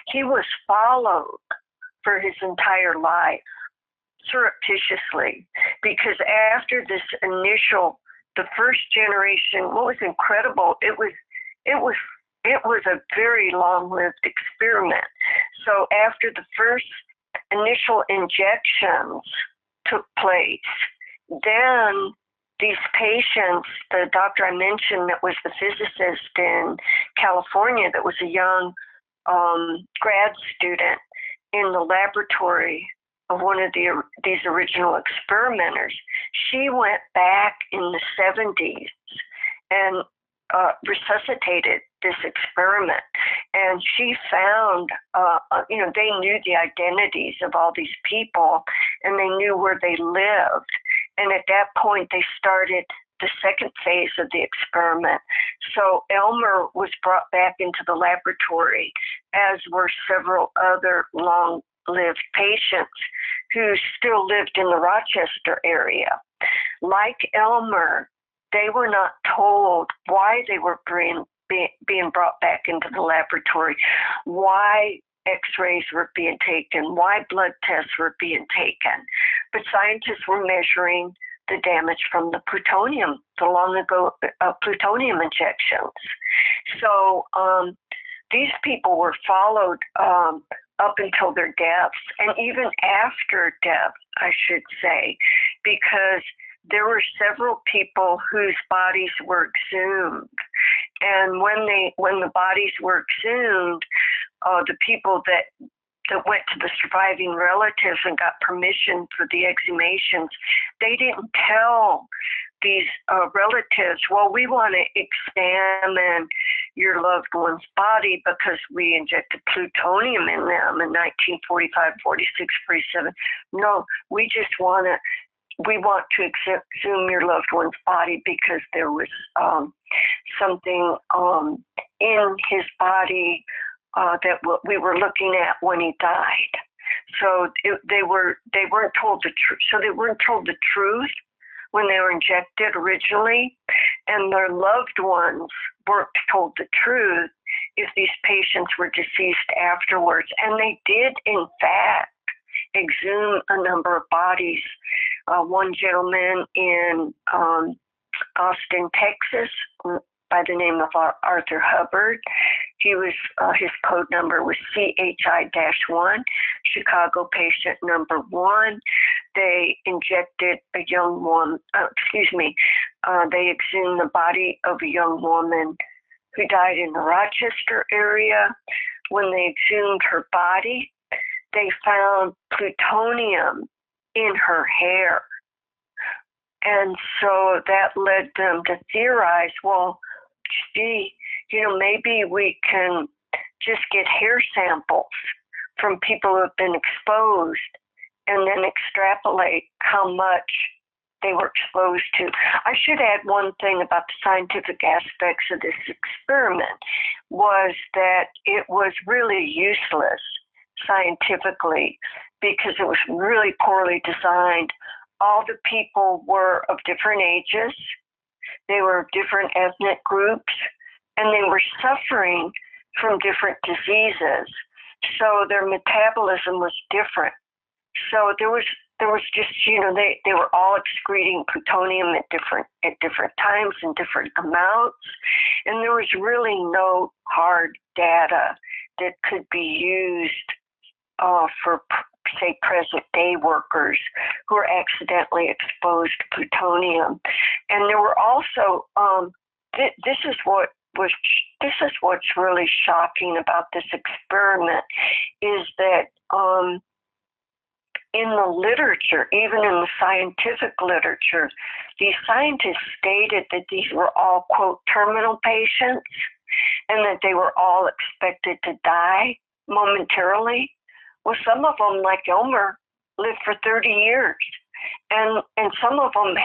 he was followed for his entire life surreptitiously, because after this initial, the first generation, what was incredible, it was a very long-lived experiment. So after the first initial injections took place, then these patients, the doctor I mentioned that was the physicist in California that was a young grad student in the laboratory of one of these original experimenters, she went back in the 70s and resuscitated this experiment. And she found, they knew the identities of all these people and they knew where they lived. And at that point, they started the second phase of the experiment. So Elmer was brought back into the laboratory, as were several other long-lived patients who still lived in the Rochester area. Like Elmer, they were not told why they were being brought back into the laboratory, why x-rays were being taken, why blood tests were being taken. But scientists were measuring the damage from the plutonium, the long ago plutonium injections. So these people were followed up until their deaths, and even after death, I should say, because there were several people whose bodies were exhumed. And when the bodies were exhumed, the people that went to the surviving relatives and got permission for the exhumations, they didn't tell these relatives, well, we want to examine your loved one's body because we injected plutonium in them in 1945, 46, 47. No, we want to exhume your loved one's body because there was something in his body that we were looking at when he died. So they weren't told the truth. So they weren't told the truth when they were injected originally, and their loved ones weren't told the truth if these patients were deceased afterwards. And they did, in fact, exhume a number of bodies. One gentleman in Austin, Texas, by the name of Arthur Hubbard. He was his code number was CHI-1, Chicago patient number 1. They injected a young woman. They exhumed the body of a young woman who died in the Rochester area. When they exhumed her body, they found plutonium in her hair. And so that led them to theorize, well, gee, maybe we can just get hair samples from people who have been exposed and then extrapolate how much they were exposed to. I should add one thing about the scientific aspects of this experiment was that it was really useless scientifically because it was really poorly designed. All the people were of different ages. They were of different ethnic groups, and they were suffering from different diseases. So their metabolism was different. So there was just, they were all excreting plutonium at different times in different amounts. And there was really no hard data that could be used for, say, present day workers who are accidentally exposed to plutonium. And there were also, this is what's really shocking about this experiment is that in the literature, even in the scientific literature, these scientists stated that these were all, quote, terminal patients and that they were all expected to die momentarily. Well, some of them, like Elmer, lived for 30 years, and some of them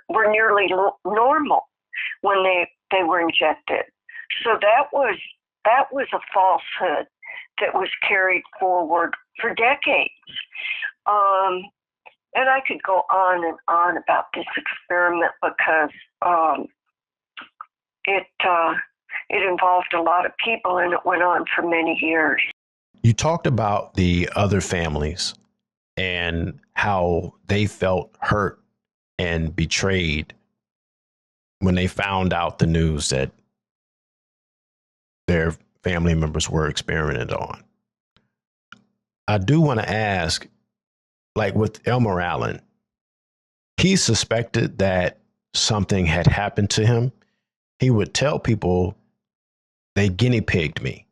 were nearly normal when they were injected. So that was a falsehood that was carried forward for decades. And I could go on and on about this experiment because it involved a lot of people and it went on for many years. You talked about the other families and how they felt hurt and betrayed when they found out the news that their family members were experimented on. I do want to ask, like with Elmer Allen, he suspected that something had happened to him. He would tell people they guinea pigged me.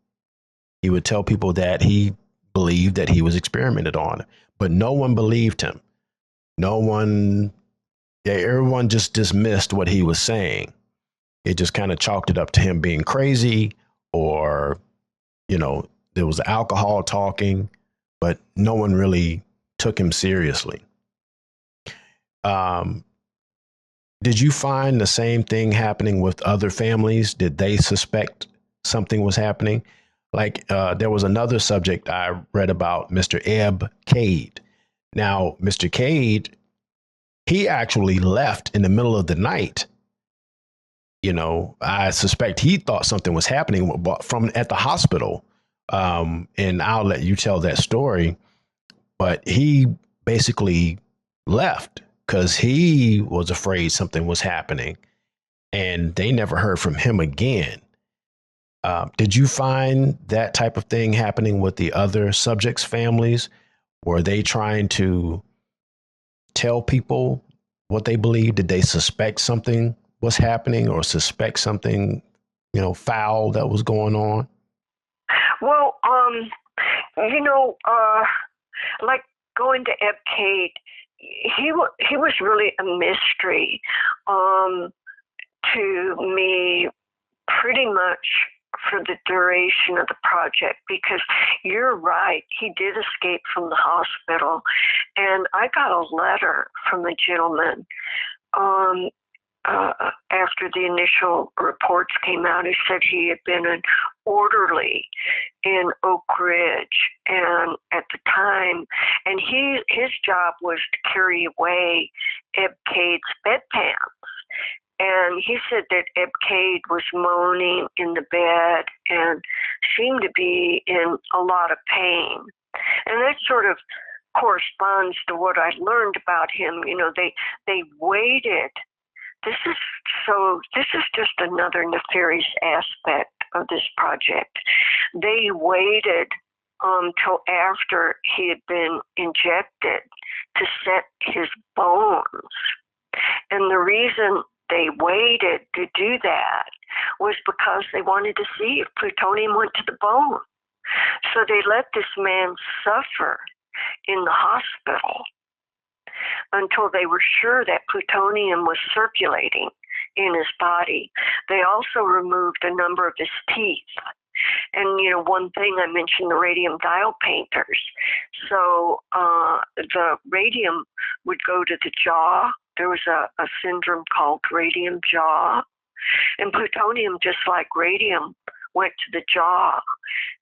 He would tell people that he believed that he was experimented on, but no one believed him. Everyone just dismissed what he was saying. It just kind of chalked it up to him being crazy, or, there was alcohol talking, but no one really took him seriously. Did you find the same thing happening with other families? Did they suspect something was happening? Like there was another subject I read about, Mr. Ebb Cade. Now, Mr. Cade, he actually left in the middle of the night. I suspect he thought something was happening from at the hospital. And I'll let you tell that story. But he basically left because he was afraid something was happening, and they never heard from him again. Did you find that type of thing happening with the other subjects' families? Were they trying to tell people what they believed? Did they suspect something was happening or suspect something, foul that was going on? Well, like going to Ebb Cade, he was really a mystery to me pretty much for the duration of the project, because you're right, he did escape from the hospital, and I got a letter from a gentleman after the initial reports came out. He said he had been an orderly in Oak Ridge, and at the time, and his job was to carry away Eb Cade's bedpans. And he said that Eb Cade was moaning in the bed and seemed to be in a lot of pain. And that sort of corresponds to what I learned about him. You know, they waited. This is just another nefarious aspect of this project. They waited till after he had been injected to set his bones. And the reason they waited to do that was because they wanted to see if plutonium went to the bone. So they let this man suffer in the hospital until they were sure that plutonium was circulating in his body. They also removed a number of his teeth. And, you know, one thing I mentioned, the radium dial painters. So the radium would go to the jaw. There was a syndrome called radium jaw. And plutonium, just like radium, went to the jaw.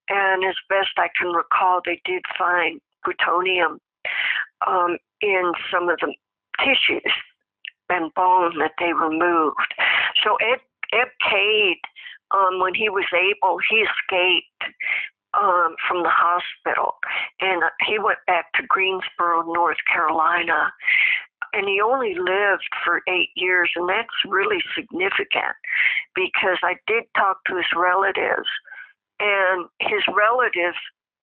And as best I can recall, they did find plutonium in some of the tissues and bone that they removed. So Eb Cade, when he was able, he escaped from the hospital, and he went back to Greensboro, North Carolina, and he only lived for 8 years, and that's really significant because I did talk to his relatives, and his relatives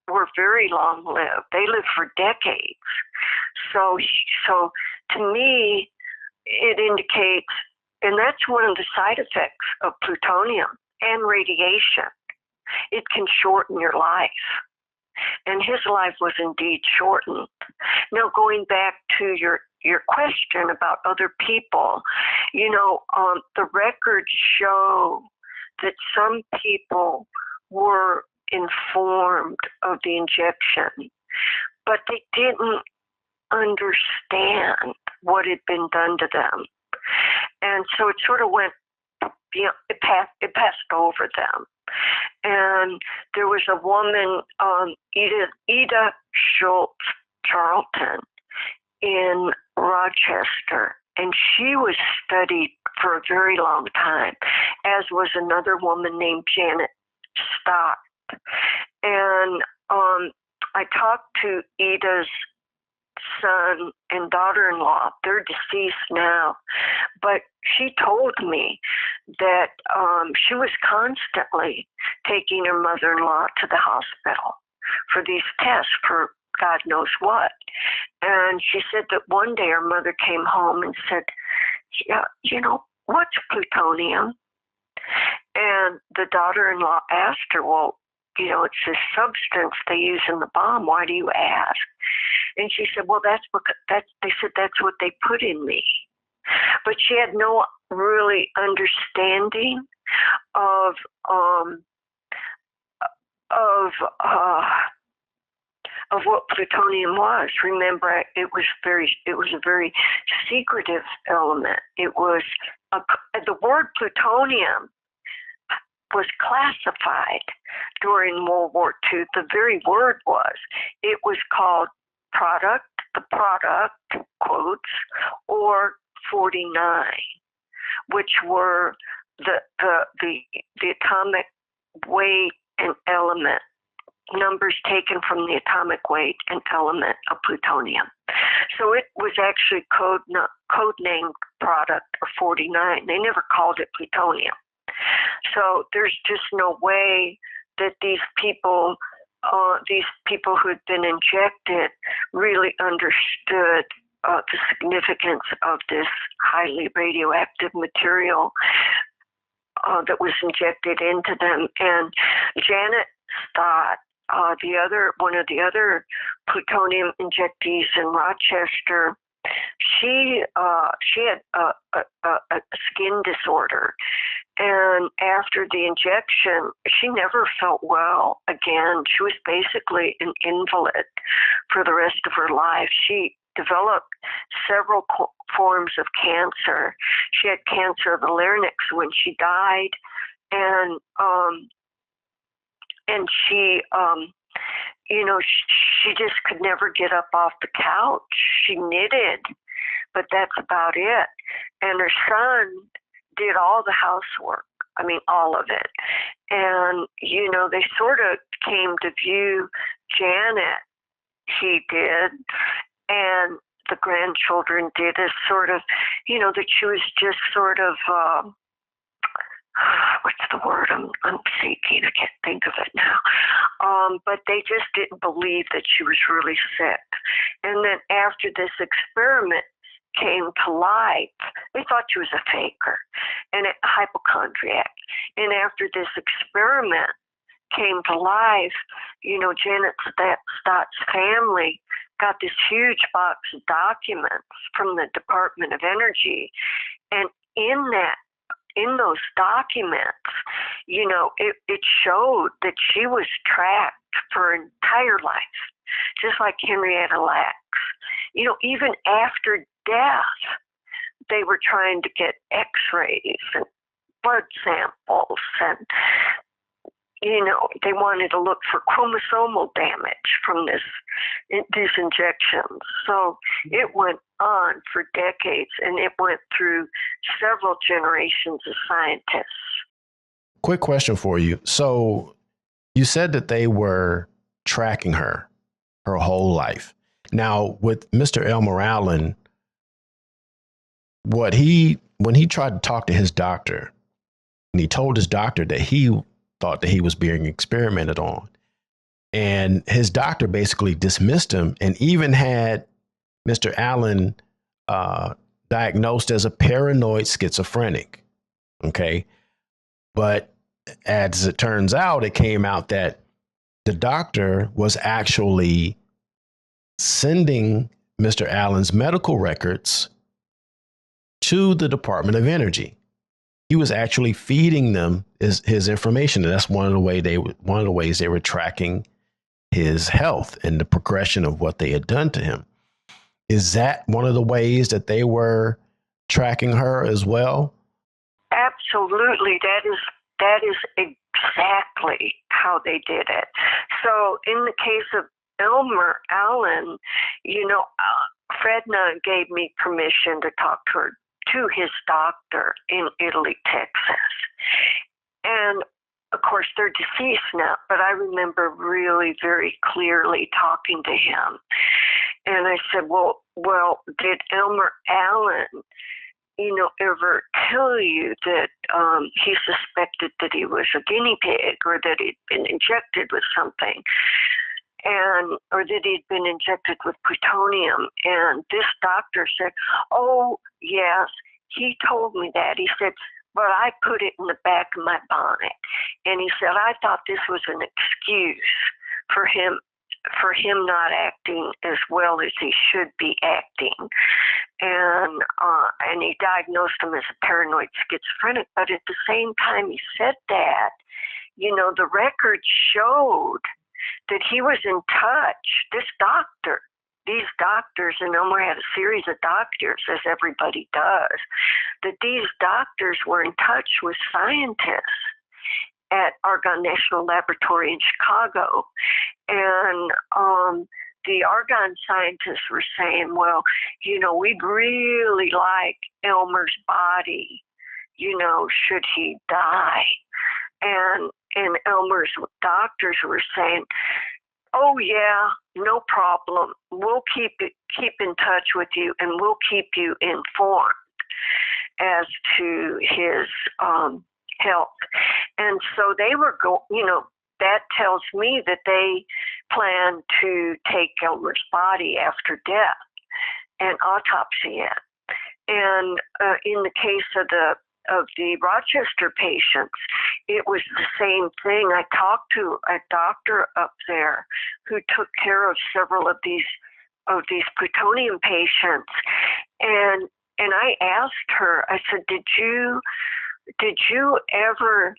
were very long-lived. They lived for decades. So to me, it indicates, and that's one of the side effects of plutonium and radiation. It can shorten your life. And his life was indeed shortened. Now, going back to your question about other people, you know, the records show that some people were informed of the injection, but they didn't understand what had been done to them. And so it sort of went, you know, it passed over them. And there was a woman, Ida Schultz Charlton, in Rochester, and she was studied for a very long time, as was another woman named Janet Stott. And I talked to Ida's son and daughter-in-law. They're deceased now, but she told me that she was constantly taking her mother-in-law to the hospital for these tests for God knows what. And she said that one day her mother came home and said, yeah, you know, what's plutonium? And the daughter-in-law asked her, well, you know, it's this substance they use in the bomb. Why do you ask? And she said, well, they said that's what they put in me. But she had no really understanding of what plutonium was. Remember, it was a very secretive element. It was the word plutonium was classified during World War II. The very word it was called product, the product, quotes, or 49, which were the atomic weight and element, numbers taken from the atomic weight and element of plutonium. So it was actually codenamed product or 49. They never called it plutonium. So there's just no way that these people who had been injected really understood the significance of this highly radioactive material that was injected into them. And Janet Stott, one of the other plutonium injectees in Rochester, she had a skin disorder, and after the injection, she never felt well again. She was basically an invalid for the rest of her life. She developed several forms of cancer. She had cancer of the larynx when she died, and and she, she just could never get up off the couch. She knitted, but that's about it. And her son did all the housework. I mean, all of it. And, they sort of came to view Janet, he did, and the grandchildren did, as sort of, that she was just sort of, what's the word I'm seeking? I can't think of it now. But they just didn't believe that she was really sick. And then after this experiment came to light, they thought she was a faker and a hypochondriac. And after this experiment came to life, Janet Stott's family got this huge box of documents from the Department of Energy. And in those documents, it showed that she was tracked for her entire life, just like Henrietta Lacks. Even after death, they were trying to get x-rays and blood samples, and they wanted to look for chromosomal damage from these injections. So it went on for decades, and it went through several generations of scientists. Quick question for you. So you said that they were tracking her whole life. Now, with Mr. Elmer Allen, when he tried to talk to his doctor, and he told his doctor that he thought that he was being experimented on, and his doctor basically dismissed him and even had Mr. Allen diagnosed as a paranoid schizophrenic. Okay. But as it turns out, it came out that the doctor was actually sending Mr. Allen's medical records to the Department of Energy. He was actually feeding them his information, and that's one of the ways they were tracking his health and the progression of what they had done to him. Is that one of the ways that they were tracking her as well? Absolutely. That is exactly how they did it. So in the case of Elmer Allen, Fredna gave me permission to talk to his doctor in Italy, Texas. And of course, they're deceased now, but I remember really very clearly talking to him. And I said, well, did Elmer Allen, ever tell you that he suspected that he was a guinea pig, or that he'd been injected with something, or that he'd been injected with plutonium? And this doctor said, oh, yes, he told me that. He said, but I put it in the back of my bonnet. And he said, I thought this was an excuse for him not acting as well as he should be acting. And he diagnosed him as a paranoid schizophrenic. But at the same time he said that, the records showed that he was in touch. These doctors, and Elmer had a series of doctors, as everybody does, that these doctors were in touch with scientists at Argonne National Laboratory in Chicago. And the Argonne scientists were saying, well, we'd really like Elmer's body, should he die. And Elmer's doctors were saying, oh yeah, no problem. We'll keep in touch with you, and we'll keep you informed as to his health. And so they were that tells me that they plan to take Elmer's body after death and autopsy it. And in the case of the Rochester patients, it was the same thing. I talked to a doctor up there who took care of several of these plutonium patients, and I asked her, I said, did you ever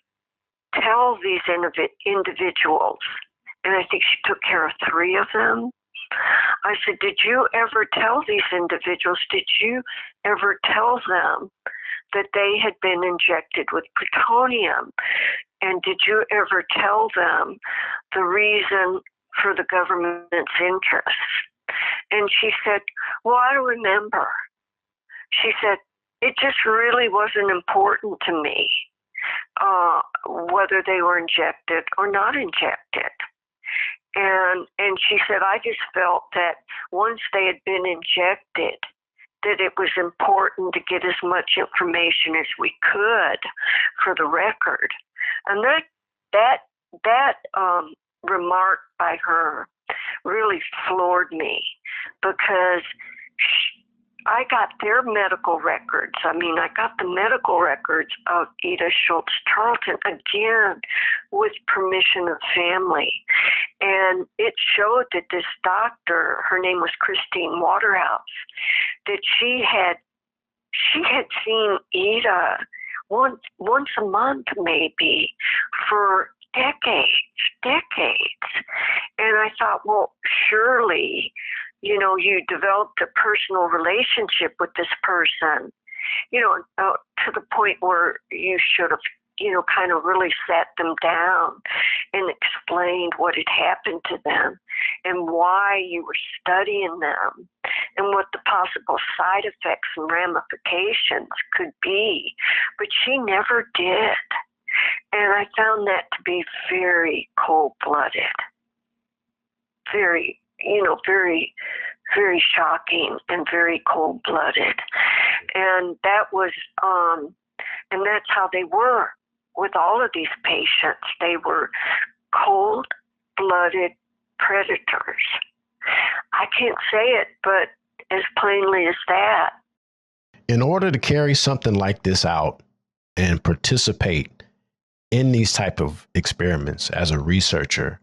tell these individuals? And I think she took care of 3 of them. I said, did you ever tell these individuals, did you ever tell them that they had been injected with plutonium. And did you ever tell them the reason for the government's interest? And she said, well, I remember. She said, it just really wasn't important to me whether they were injected or not injected. And she said, I just felt that once they had been injected, that it was important to get as much information as we could for the record. And that remark by her really floored me, because I got their medical records. I mean, I got the medical records of Ida Schultz Charlton, again, with permission of family. And it showed that this doctor, her name was Christine Waterhouse, that she had seen Ida once a month maybe for decades. And I thought, well, surely, you developed a personal relationship with this person, to the point where you should have, kind of really sat them down and explained what had happened to them and why you were studying them and what the possible side effects and ramifications could be. But she never did. And I found that to be very cold-blooded, very, very shocking and very cold-blooded. And that was, and that's how they were with all of these patients. They were cold-blooded predators. I can't say it, but as plainly as that. In order to carry something like this out and participate in these type of experiments as a researcher,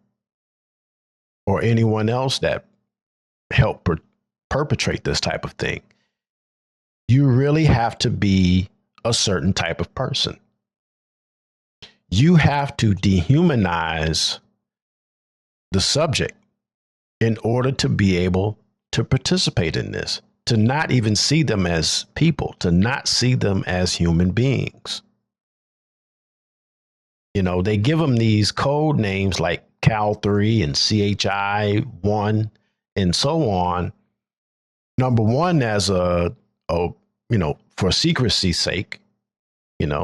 or anyone else that helped perpetrate this type of thing, you really have to be a certain type of person. You have to dehumanize the subject in order to be able to participate in this, to not even see them as people, to not see them as human beings. They give them these code names like Cal3 and CHI1 and so on. Number one, as for secrecy's sake,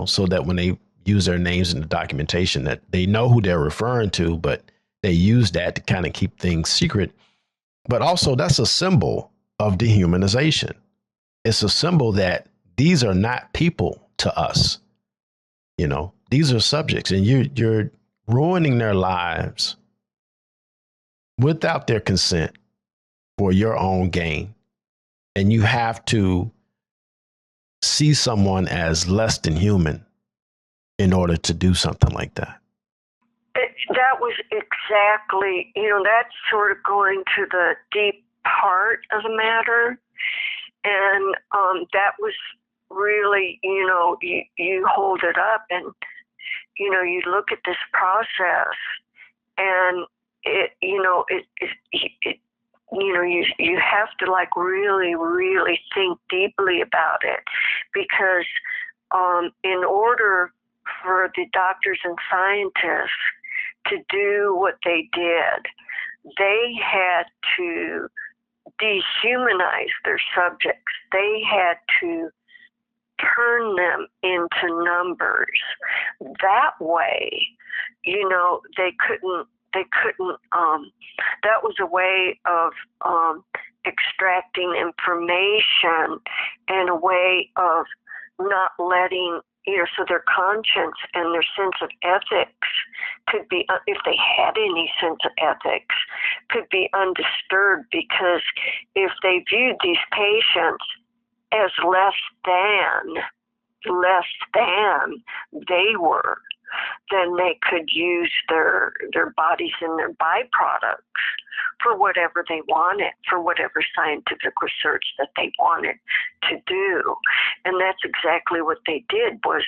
so that when they use their names in the documentation that they know who they're referring to, but they use that to kind of keep things secret. But also that's a symbol of dehumanization. It's a symbol that these are not people to us. These are subjects, and you're ruining their lives without their consent for your own gain. And you have to see someone as less than human in order to do something like that. That was exactly, that's sort of going to the deep part of the matter. And that was really, you hold it up and, you look at this process and you have to like really, really think deeply about it, because in order for the doctors and scientists to do what they did, they had to dehumanize their subjects. They had to turn them into numbers. That way, they couldn't, that was a way of extracting information and a way of not letting, so their conscience and their sense of ethics could be, if they had any sense of ethics, could be undisturbed, because if they viewed these patients as less than they were, then they could use their bodies and their byproducts for whatever they wanted, for whatever scientific research that they wanted to do. And that's exactly what they did, was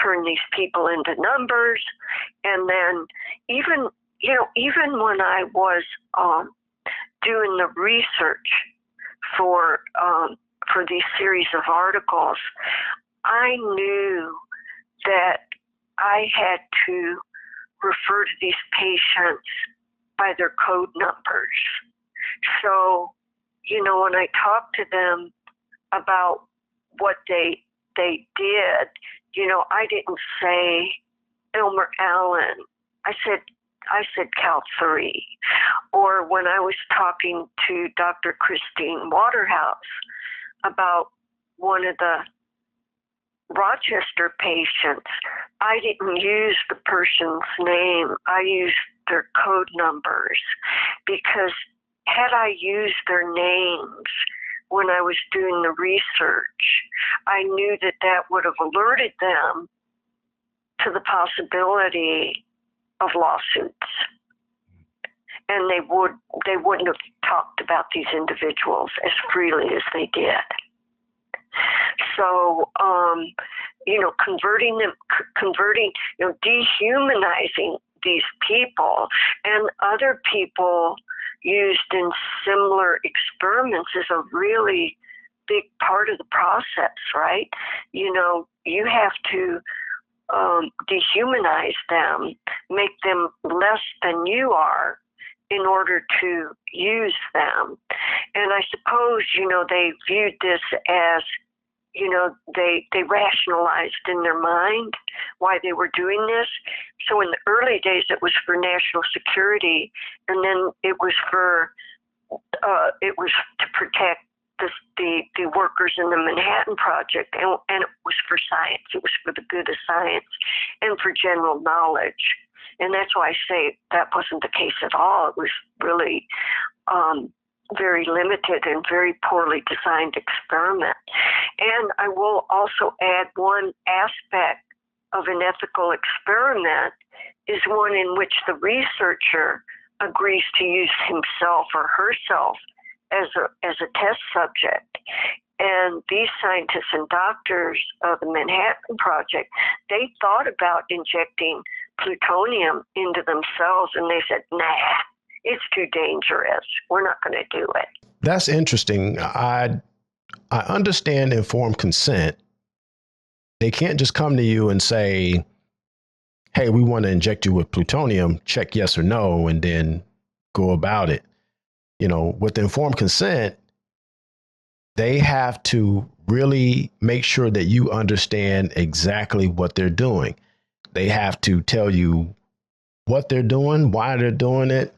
turn these people into numbers. And then even when I was doing the research for these series of articles, I knew that I had to refer to these patients by their code numbers. So, when I talked to them about what they did, I didn't say Elmer Allen. I said Cal 3. Or when I was talking to Dr. Christine Waterhouse about one of the Rochester patients, I didn't use the person's name. I used their code numbers, because had I used their names when I was doing the research, I knew that would have alerted them to the possibility of lawsuits. And they wouldn't have talked about these individuals as freely as they did. So, dehumanizing these people and other people used in similar experiments is a really big part of the process, right? You have to dehumanize them, make them less than you are in order to use them. And I suppose, they viewed this as, they rationalized in their mind why they were doing this. So in the early days, it was for national security, and then it was to protect the workers in the Manhattan Project, and it was for science. It was for the good of science and for general knowledge. And that's why I say that wasn't the case at all. It was really very limited and very poorly designed experiment. And I will also add, one aspect of an ethical experiment is one in which the researcher agrees to use himself or herself as a test subject. And these scientists and doctors of the Manhattan Project, they thought about injecting plutonium into themselves, and they said, nah, it's too dangerous. We're not going to do it. That's interesting. I understand informed consent. They can't just come to you and say, hey, we want to inject you with plutonium, check yes or no, and then go about it. With informed consent, they have to really make sure that you understand exactly what they're doing. They have to tell you what they're doing, why they're doing it,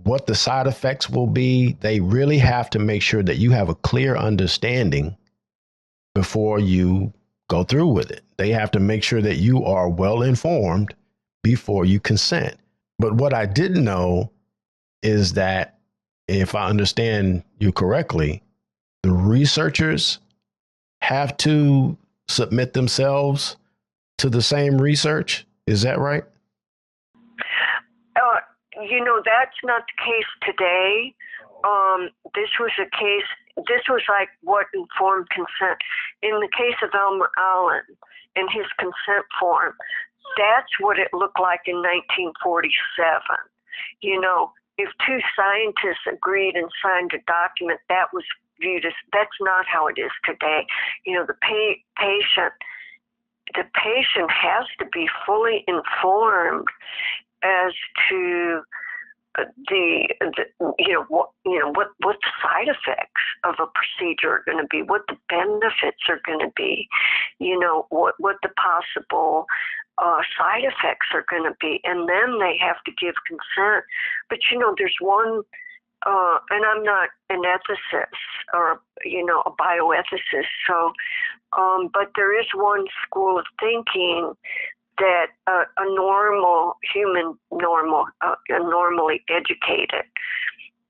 what the side effects will be. They really have to make sure that you have a clear understanding before you go through with it. They have to make sure that you are well informed before you consent. But what I didn't know is that, if I understand you correctly, the researchers have to submit themselves to the same research. Is that right? That's not the case today. This was like what informed consent. In the case of Elmer Allen and his consent form, that's what it looked like in 1947. If two scientists agreed and signed a document, that was viewed as, that's not how it is today. The patient has to be fully informed as to what the side effects of a procedure are going to be, what the benefits are going to be, what the possible side effects are going to be, and then they have to give consent. But there's one, and I'm not an ethicist or a bioethicist, so but there is one school of thinking that a normally educated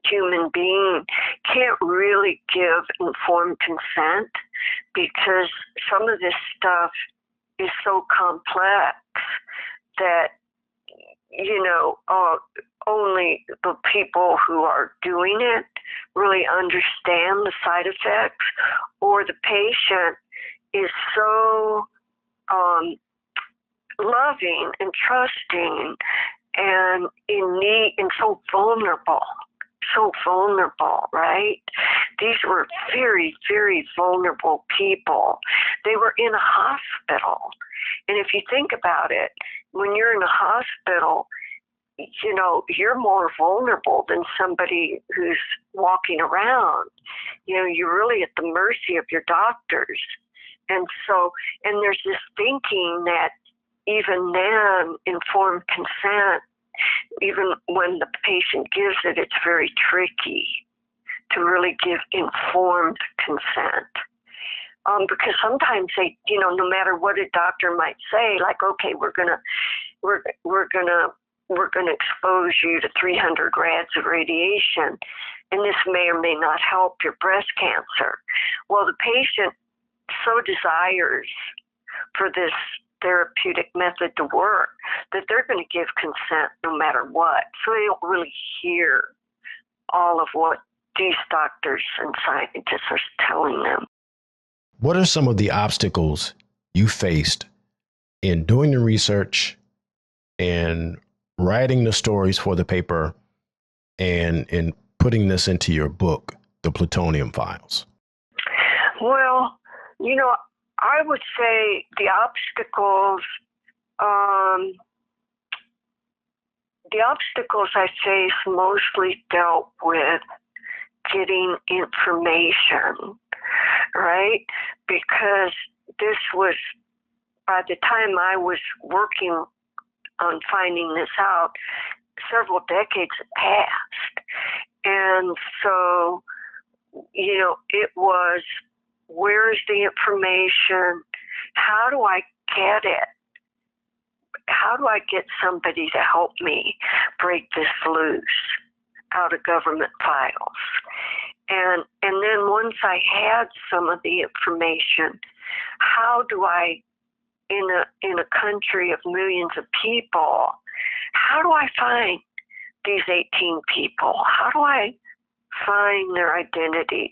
human being can't really give informed consent, because some of this stuff is so complex that only the people who are doing it really understand the side effects, or the patient is so loving and trusting and in need and so vulnerable, right? These were very, very vulnerable people. They were in a hospital. And if you think about it, when you're in a hospital, you know, you're more vulnerable than somebody who's walking around. You know, you're really at the mercy of your doctors. And there's this thinking that even then, informed consent, even when the patient gives it, it's very tricky to really give informed consent. Because sometimes they, you know, no matter what a doctor might say, like, okay, we're gonna expose you to 300 rads of radiation, and this may or may not help your breast cancer. Well, the patient so desires for this therapeutic method to work that they're going to give consent no matter what. So they don't really hear all of what these doctors and scientists are telling them. What are some of the obstacles you faced in doing the research and writing the stories for the paper and in putting this into your book, The Plutonium Files? Well, you know, I would say the obstacles I faced mostly dealt with getting information, right? Because this was, by the time I was working on finding this out, several decades had passed. And so, you know, it was, where is the information? How do I get it? How do I get somebody to help me break this loose out of government files? And then once I had some of the information, how do I, in a country of millions of people, how do I find these 18 people? How do I find their identities?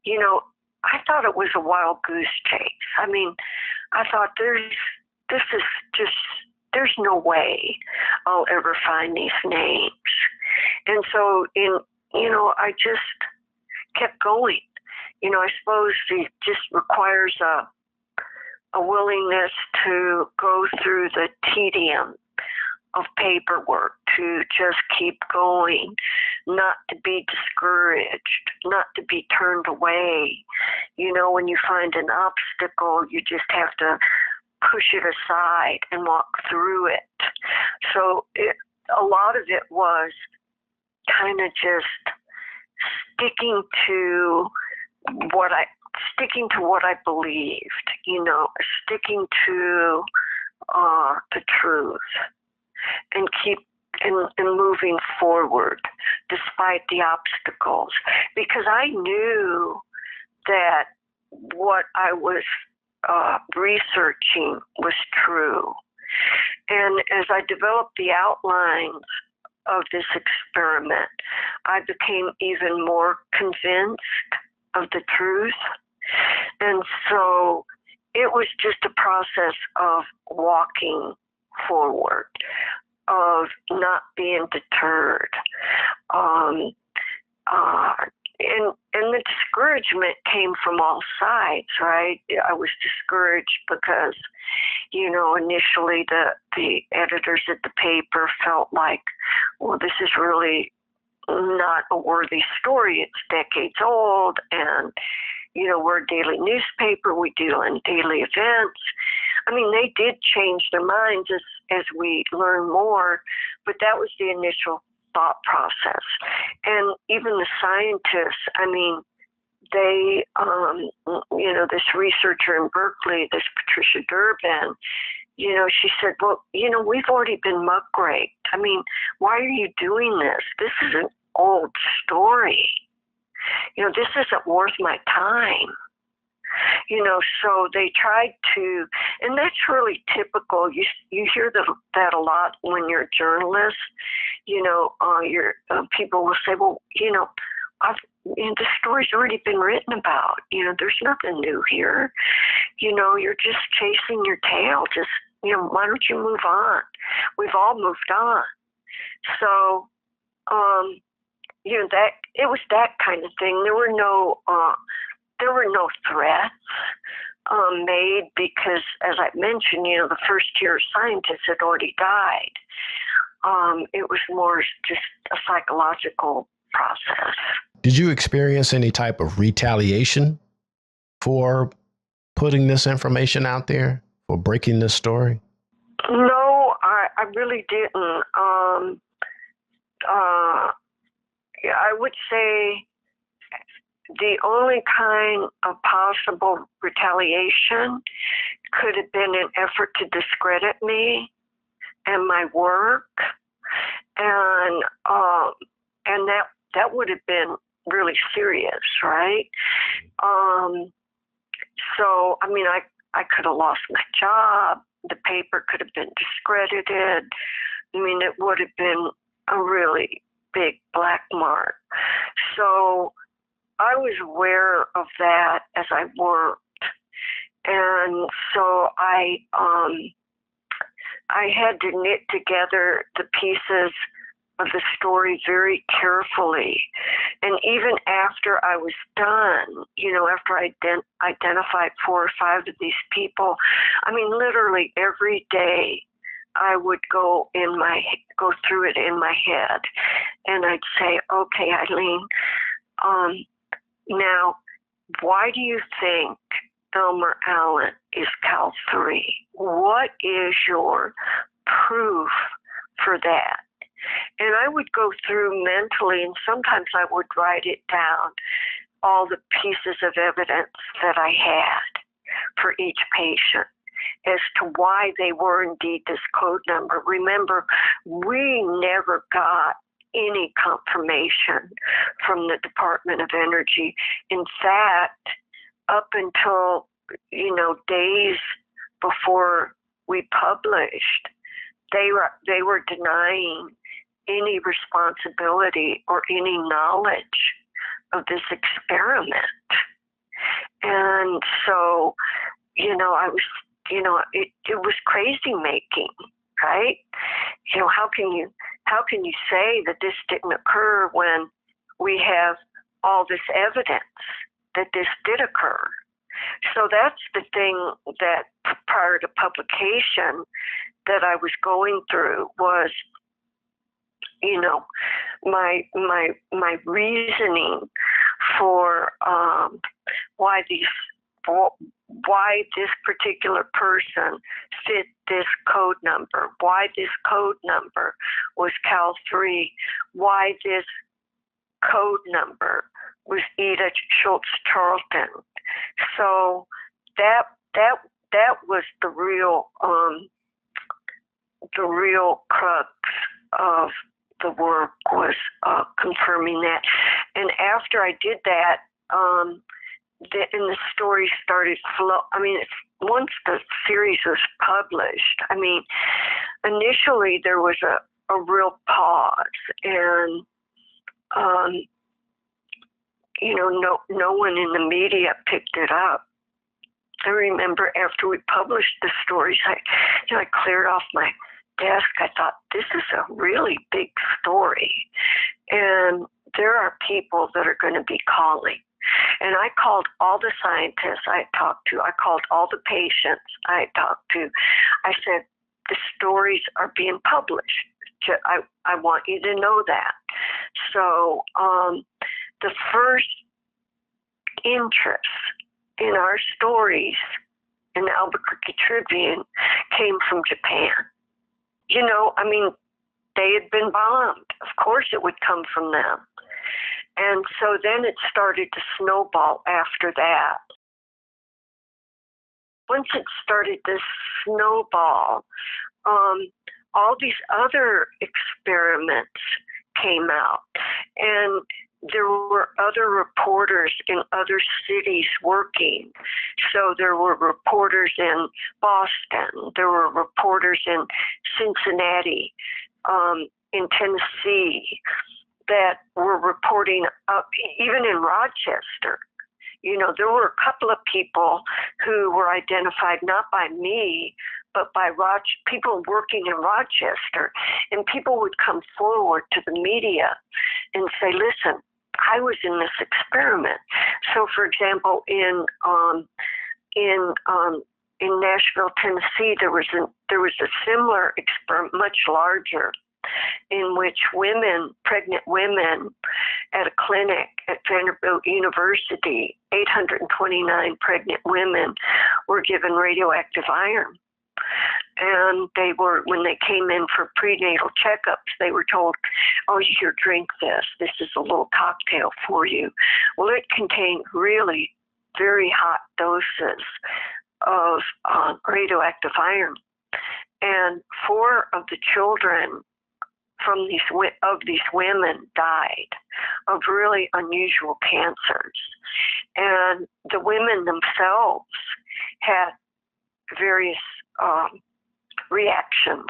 You know, I thought it was a wild goose chase. I mean, I thought there's no way I'll ever find these names. And so I just kept going. You know, I suppose it just requires a willingness to go through the tedium of paperwork, to just keep going, not to be discouraged, not to be turned away. You know, when you find an obstacle, you just have to push it aside and walk through it. So a lot of it was kind of just sticking to what I believed, you know, sticking to the truth, and keep and moving forward despite the obstacles, because I knew that what I was researching was true. And as I developed the outlines of this experiment, I became even more convinced of the truth. And so it was just a process of walking forward, of not being deterred. And the discouragement came from all sides, right? I was discouraged because, you know, initially the editors at the paper felt like, well, this is really not a worthy story. It's decades old, and, you know, we're a daily newspaper. We deal in daily events. I mean, they did change their minds as we learn more, but that was the initial thought process. And even the scientists, I mean, they, you know, this researcher in Berkeley, this Patricia Durbin, you know, she said, well, you know, we've already been muck raped. I mean, why are you doing this? This is an old story. You know, this isn't worth my time. You know, so they tried to, and that's really typical. You hear that a lot when you're a journalist. You know, people will say, well, you know, the story's already been written about. You know, there's nothing new here. You know, you're just chasing your tail. Just, you know, why don't you move on? We've all moved on. So, that it was that kind of thing. There were no threats made because, as I mentioned, the first tier scientists had already died. It was more just a psychological process. Did you experience any type of retaliation for putting this information out there, for breaking this story? No, I really didn't. I would say the only kind of possible retaliation could have been an effort to discredit me and my work, and that would have been really serious, right? So I mean, I could have lost my job. The paper could have been discredited. I mean, it would have been a really big black mark. So I was aware of that as I worked, and so I had to knit together the pieces of the story very carefully. And even after I was done, after I identified 4 or 5 of these people, I mean, literally every day I would go through it in my head, and I'd say, okay, Eileen, now, why do you think Elmer Allen is Cal 3? What is your proof for that? And I would go through mentally, and sometimes I would write it down, all the pieces of evidence that I had for each patient as to why they were indeed this code number. Remember, we never got any confirmation from the Department of Energy. In fact, up until, days before we published, they were denying any responsibility or any knowledge of this experiment. And so, I was, it was crazy making, right? How can you say that this didn't occur when we have all this evidence that this did occur? So that's the thing that prior to publication that I was going through was, my reasoning for why this particular person fit this code number, why this code number was Cal 3, why this code number was Edith Schultz Charlton. So that was the real crux of the work, was confirming that. And after I did that, and the story started flow. I mean, once the series was published, I mean, initially there was a real pause, and no one in the media picked it up. I remember after we published the stories, I cleared off my desk. I thought, this is a really big story, and there are people that are going to be calling. And I called all the scientists I talked to. I called all the patients I talked to. I said, the stories are being published. I want you to know that. So the first interest in our stories in the Albuquerque Tribune came from Japan. They had been bombed. Of course it would come from them. And so then it started to snowball after that. Once it started to snowball, all these other experiments came out. And there were other reporters in other cities working. So there were reporters in Boston. There were reporters in Cincinnati, in Tennessee, that were reporting up, even in Rochester. There were a couple of people who were identified not by me, but by people working in Rochester. And people would come forward to the media and say, listen, I was in this experiment. So, for example, in Nashville, Tennessee, there was a similar experiment, much larger, in which pregnant women at a clinic at Vanderbilt University, 829 pregnant women were given radioactive iron. And when they came in for prenatal checkups, they were told, oh, here, drink this. This is a little cocktail for you. Well, it contained really very hot doses of radioactive iron. And 4 of the children from these women died of really unusual cancers. And the women themselves had various reactions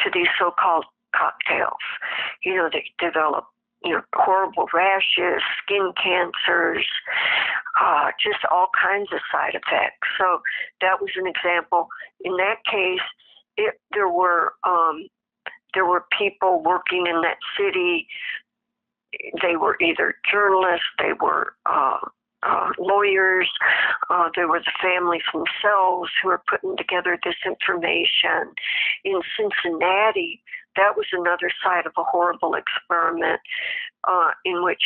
to these so-called cocktails. They developed horrible rashes, skin cancers, just all kinds of side effects. So that was an example. In that case, there were people working in that city. They were either journalists, they were lawyers, there were the families themselves who were putting together this information. In Cincinnati, that was another side of a horrible experiment in which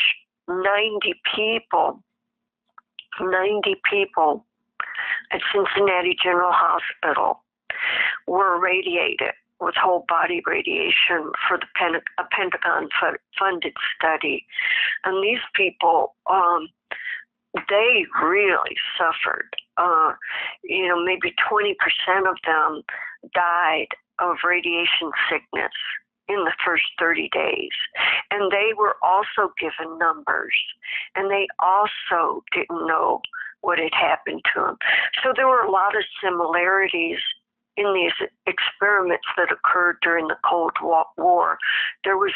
90 people at Cincinnati General Hospital were irradiated with whole body radiation for a Pentagon-funded study. And these people, they really suffered. Maybe 20% of them died of radiation sickness in the first 30 days. And they were also given numbers, and they also didn't know what had happened to them. So there were a lot of similarities in these experiments that occurred during the Cold War. There was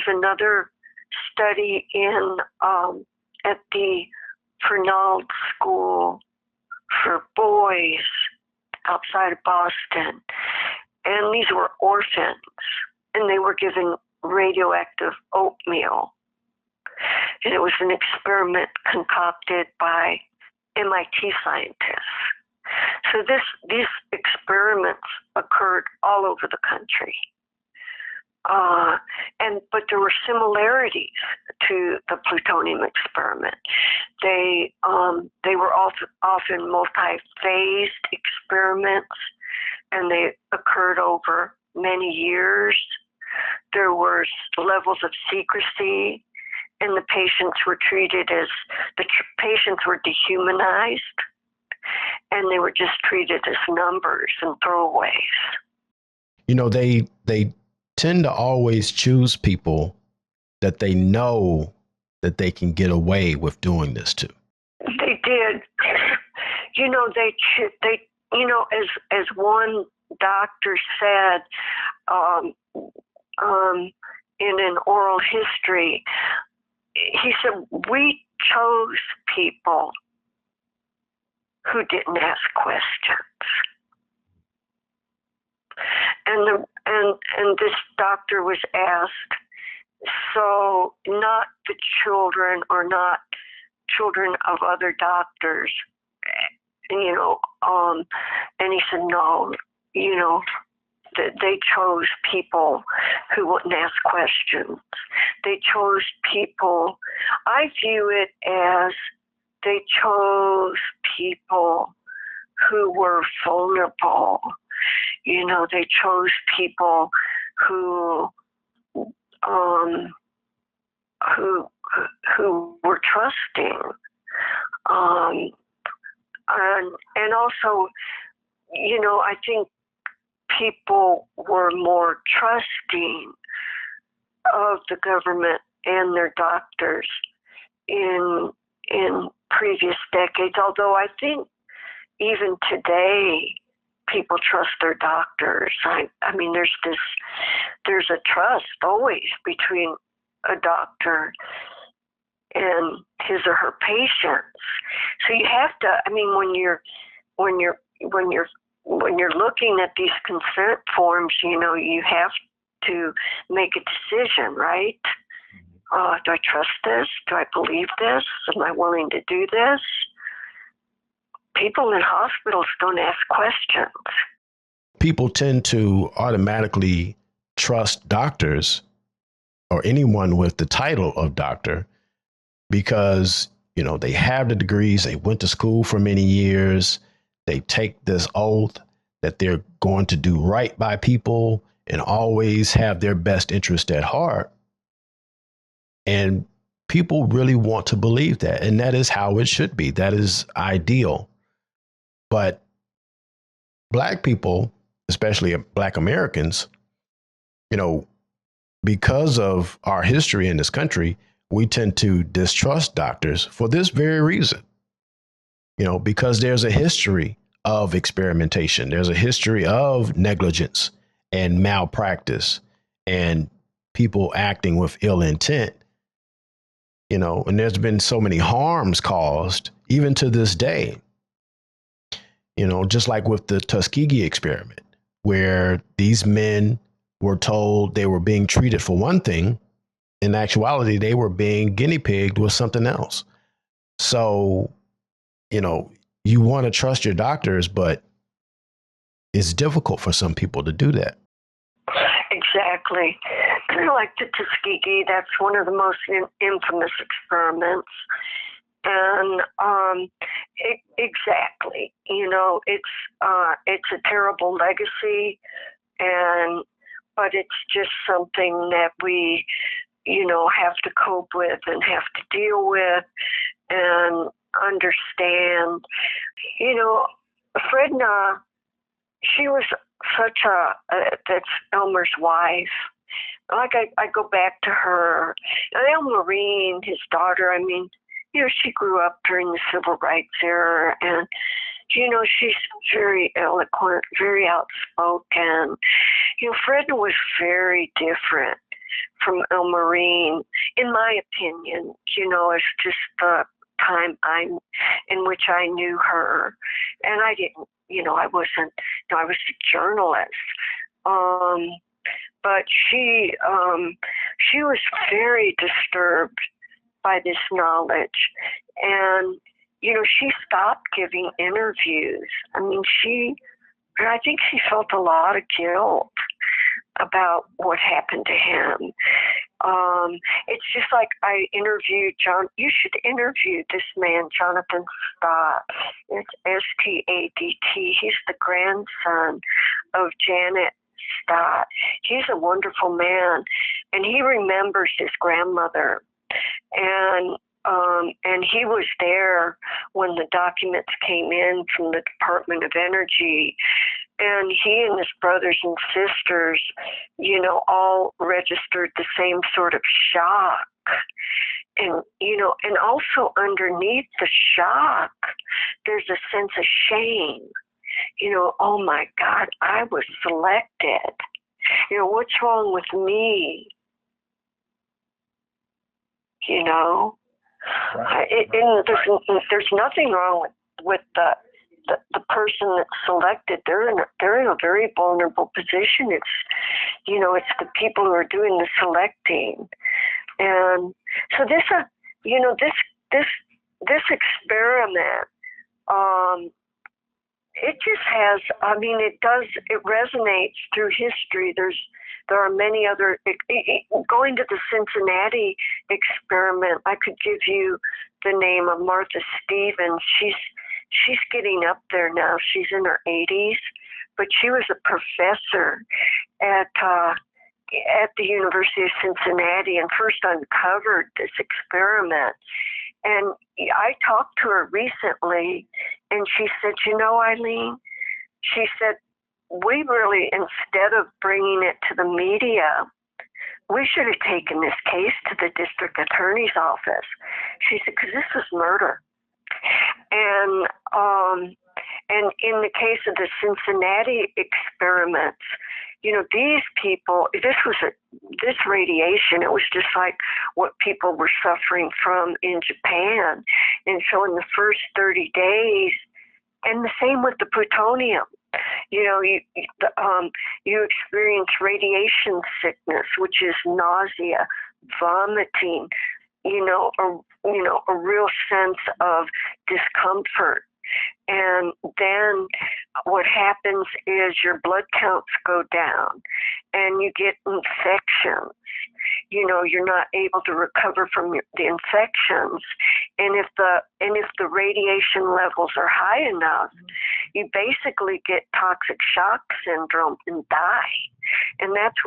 another study at the Fernald School for Boys outside of Boston, and these were orphans, and they were given radioactive oatmeal, and it was an experiment concocted by MIT scientists. So these experiments occurred all over the country, but there were similarities to the plutonium experiment. They were often multi-phased experiments, and they occurred over many years. There were levels of secrecy, and the patients were patients were dehumanized, and they were just treated as numbers and throwaways. They tend to always choose people that they know that they can get away with doing this to. They did. As one doctor said in an oral history, he said, we chose people who didn't ask questions. And this doctor was asked, so not the children or not children of other doctors, and he said, no, that they chose people who wouldn't ask questions. They chose people, I view it as they chose people who were vulnerable. They chose people who were trusting, and also, I think people were more trusting of the government and their doctors in previous decades. Although I think even today, people trust their doctors. I mean, there's a trust always between a doctor and his or her patients. So you have to. I mean, when you're looking at these consent forms, you have to make a decision, right? Do I trust this? Do I believe this? Am I willing to do this? People in hospitals don't ask questions. People tend to automatically trust doctors or anyone with the title of doctor because, they have the degrees, they went to school for many years, they take this oath that they're going to do right by people and always have their best interest at heart. And people really want to believe that. And that is how it should be. That is ideal. But Black people, especially Black Americans, because of our history in this country, we tend to distrust doctors for this very reason. Because there's a history of experimentation. There's a history of negligence and malpractice and people acting with ill intent. And there's been so many harms caused even to this day, just like with the Tuskegee experiment, where these men were told they were being treated for one thing. In actuality, they were being guinea pigged with something else. So, you want to trust your doctors, but it's difficult for some people to do that. Exactly. Kind of like the Tuskegee, that's one of the most infamous experiments. And exactly, it's a terrible legacy, but it's just something that we, have to cope with and have to deal with and understand. Fredna, she was such that's Elmer's wife. Like I go back to her. And Elmarine, his daughter, she grew up during the Civil Rights era, and, she's very eloquent, very outspoken. Fredna was very different from Elmarine, in my opinion. It's just the time in which I knew her, and I didn't, I wasn't, I was a journalist. But she was very disturbed by this knowledge, and she stopped giving interviews. I think she felt a lot of guilt about what happened to him. It's just like I interviewed John. You should interview this man, Jonathan Stott. It's S-T-A-D-T. He's the grandson of Janet Stott. He's a wonderful man, and he remembers his grandmother. And he was there when the documents came in from the Department of Energy. And he and his brothers and sisters, all registered the same sort of shock. And, and also underneath the shock, there's a sense of shame. Oh my God, I was selected. What's wrong with me? There's nothing wrong with the person that's selected. They're in a very vulnerable position. It's the people who are doing the selecting, and so this experiment, it just has. It resonates through history. There are many other. Going to the Cincinnati experiment, I could give you the name of Martha Stevens. She's getting up there now. She's in her 80s, but she was a professor at the University of Cincinnati and first uncovered this experiment. And I talked to her recently, and she said, Eileen, she said, we really, instead of bringing it to the media, we should have taken this case to the district attorney's office. She said, because this was murder. And in the case of the Cincinnati experiments, these people, this radiation, it was just like what people were suffering from in Japan. And so in the first 30 days, and the same with the plutonium, you experience radiation sickness, which is nausea, vomiting, a real sense of discomfort. And then what happens is your blood counts go down and you get infections. You're not able to recover from the infections. And if the radiation levels are high enough, you basically get toxic shock syndrome and die. And that's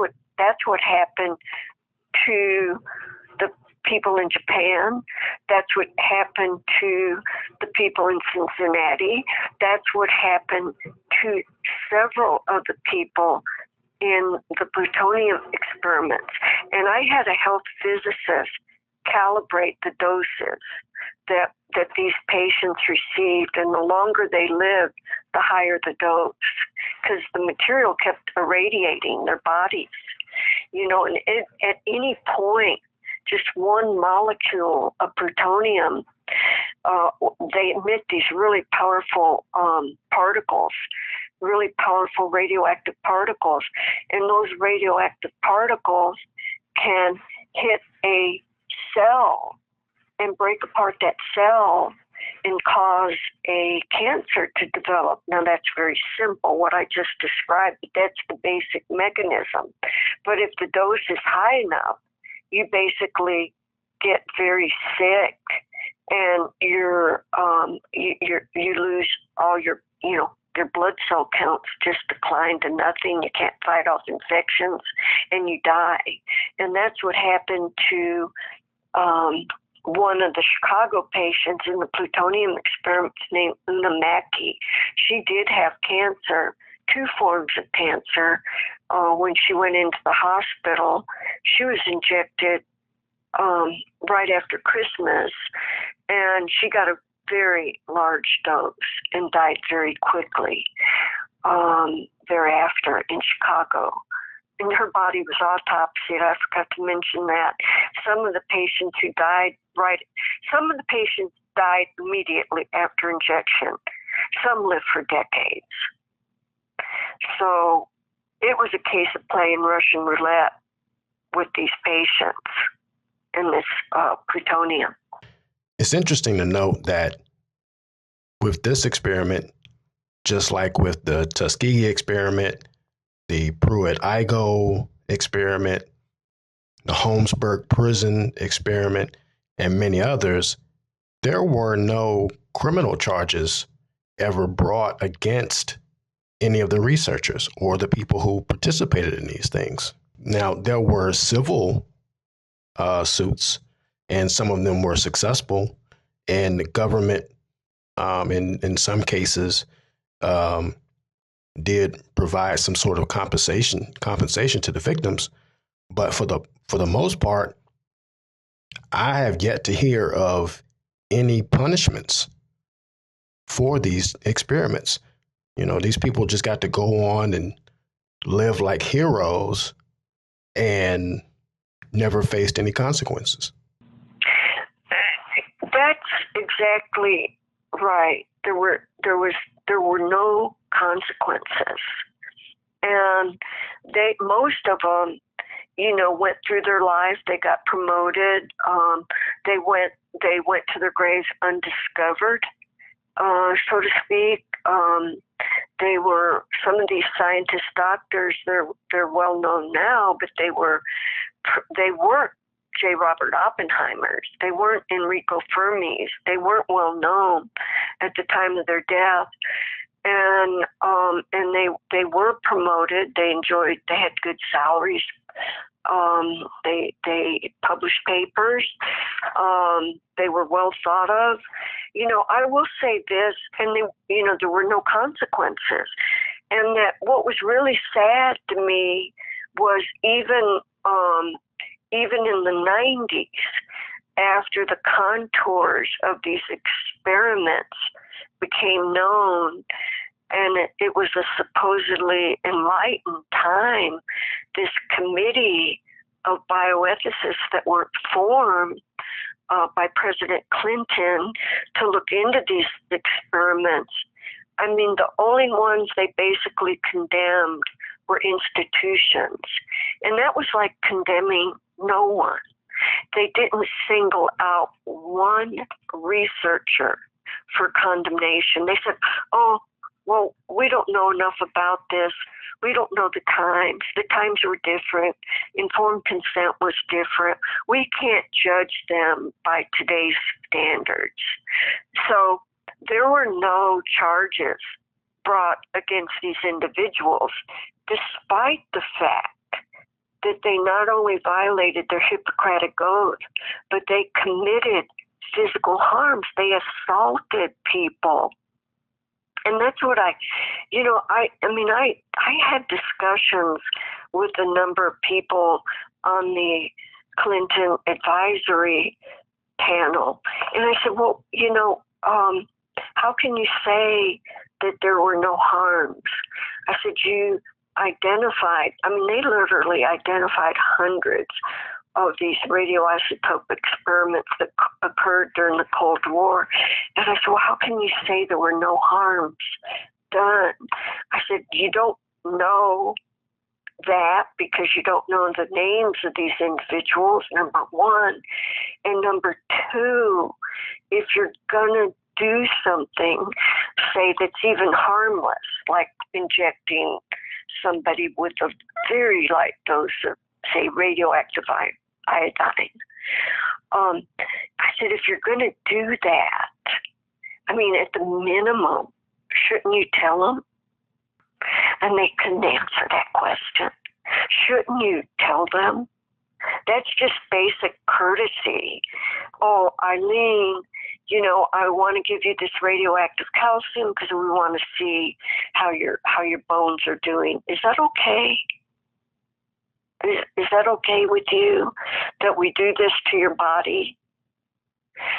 what happened to the people in Japan. That's what happened to the people in Cincinnati. That's what happened to several of the people in the plutonium experiments. And I had a health physicist calibrate the doses that these patients received, and the longer they lived, the higher the dose, because the material kept irradiating their bodies. And at any point, just one molecule of plutonium, they emit these really powerful particles, really powerful radioactive particles. And those radioactive particles can hit a cell and break apart that cell and cause a cancer to develop. Now, that's very simple, what I just described, but that's the basic mechanism. But if the dose is high enough, you basically get very sick, and you lose all your blood cell counts just decline to nothing. You can't fight off infections, and you die. And that's what happened to one of the Chicago patients in the plutonium experiments named Una Mackey. She did have cancer, 2 forms of cancer. When she went into the hospital, she was injected right after Christmas, and she got a very large dose and died very quickly thereafter in Chicago. And her body was autopsied. I forgot to mention that. Some of the patients who died some of the patients died immediately after injection. Some lived for decades. So it was a case of playing Russian roulette with these patients and this plutonium. It's interesting to note that with this experiment, just like with the Tuskegee experiment, the Pruitt-Igoe experiment, the Holmesburg prison experiment, and many others, there were no criminal charges ever brought against any of the researchers or the people who participated in these things. Now, there were civil suits, and some of them were successful, and the government, in some cases, did provide some sort of compensation to the victims. But for the most part, I have yet to hear of any punishments for these experiments. These people just got to go on and live like heroes and never faced any consequences. That's exactly right. There were no consequences, and most of them, went through their lives. They got promoted. They went to their graves undiscovered, so to speak. They were, some of these scientist doctors, they're well known now, but they weren't J. Robert Oppenheimers. They weren't Enrico Fermis. They weren't well known at the time of their death. And they were promoted. They had good salaries. They published papers. They were well thought of. I will say this, and there were no consequences. And that what was really sad to me was even in the 90s, after the contours of these experiments became known, and it was a supposedly enlightened time, this committee of bioethicists that were formed by President Clinton to look into these experiments. I mean, the only ones they basically condemned were institutions. And that was like condemning no one. they didn't single out one researcher for condemnation. They said, oh, well, we don't know enough about this. We don't know the times. The times were different. Informed consent was different. We can't judge them by today's standards. So there were no charges brought against these individuals, despite the fact that they not only violated their Hippocratic oath, but they committed physical harms. They assaulted people. And that's what I had discussions with a number of people on the Clinton advisory panel. And I said, well, how can you say that there were no harms? I said, you identified, they literally identified hundreds of these radioisotope experiments that occurred during the Cold War. And I said, well, how can you say there were no harms done? I said, you don't know that because you don't know the names of these individuals, number one. And number two, if you're going to do something, say, that's even harmless, like injecting somebody with a very light dose of, say, radioactive iodine. I said, if you're going to do that, at the minimum, shouldn't you tell them? And they couldn't answer that question. Shouldn't you tell them? That's just basic courtesy. Oh, Eileen, I want to give you this radioactive calcium because we want to see how your bones are doing. Is that okay? Is that okay with you that we do this to your body?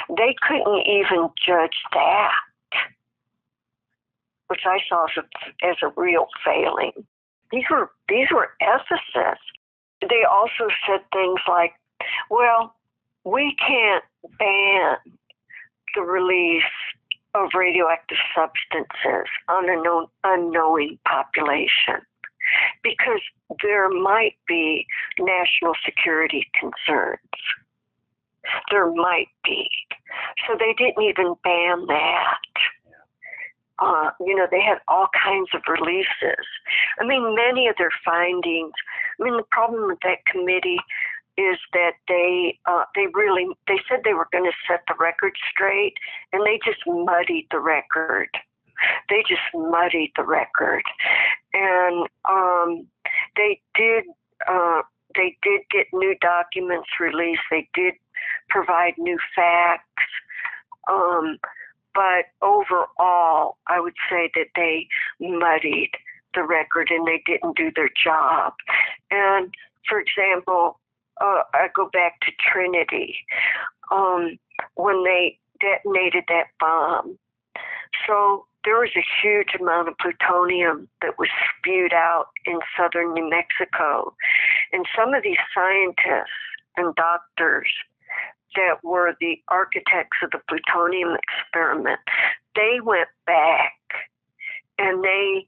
They couldn't even judge that, which I saw as a real failing. These were ethicists. They also said things like, well, we can't ban the release of radioactive substances on an unknowing population because there might be national security concerns. There might be. So they didn't even ban that. They had all kinds of releases. Many of their findings, the problem with that committee is that they said they were going to set the record straight, and they just muddied the record. And they did get new documents released. They did provide new facts. But overall, I would say that they muddied the record and they didn't do their job. And for example, I go back to Trinity, when they detonated that bomb. So there was a huge amount of plutonium that was spewed out in southern New Mexico. And some of these scientists and doctors that were the architects of the plutonium experiment, they went back and they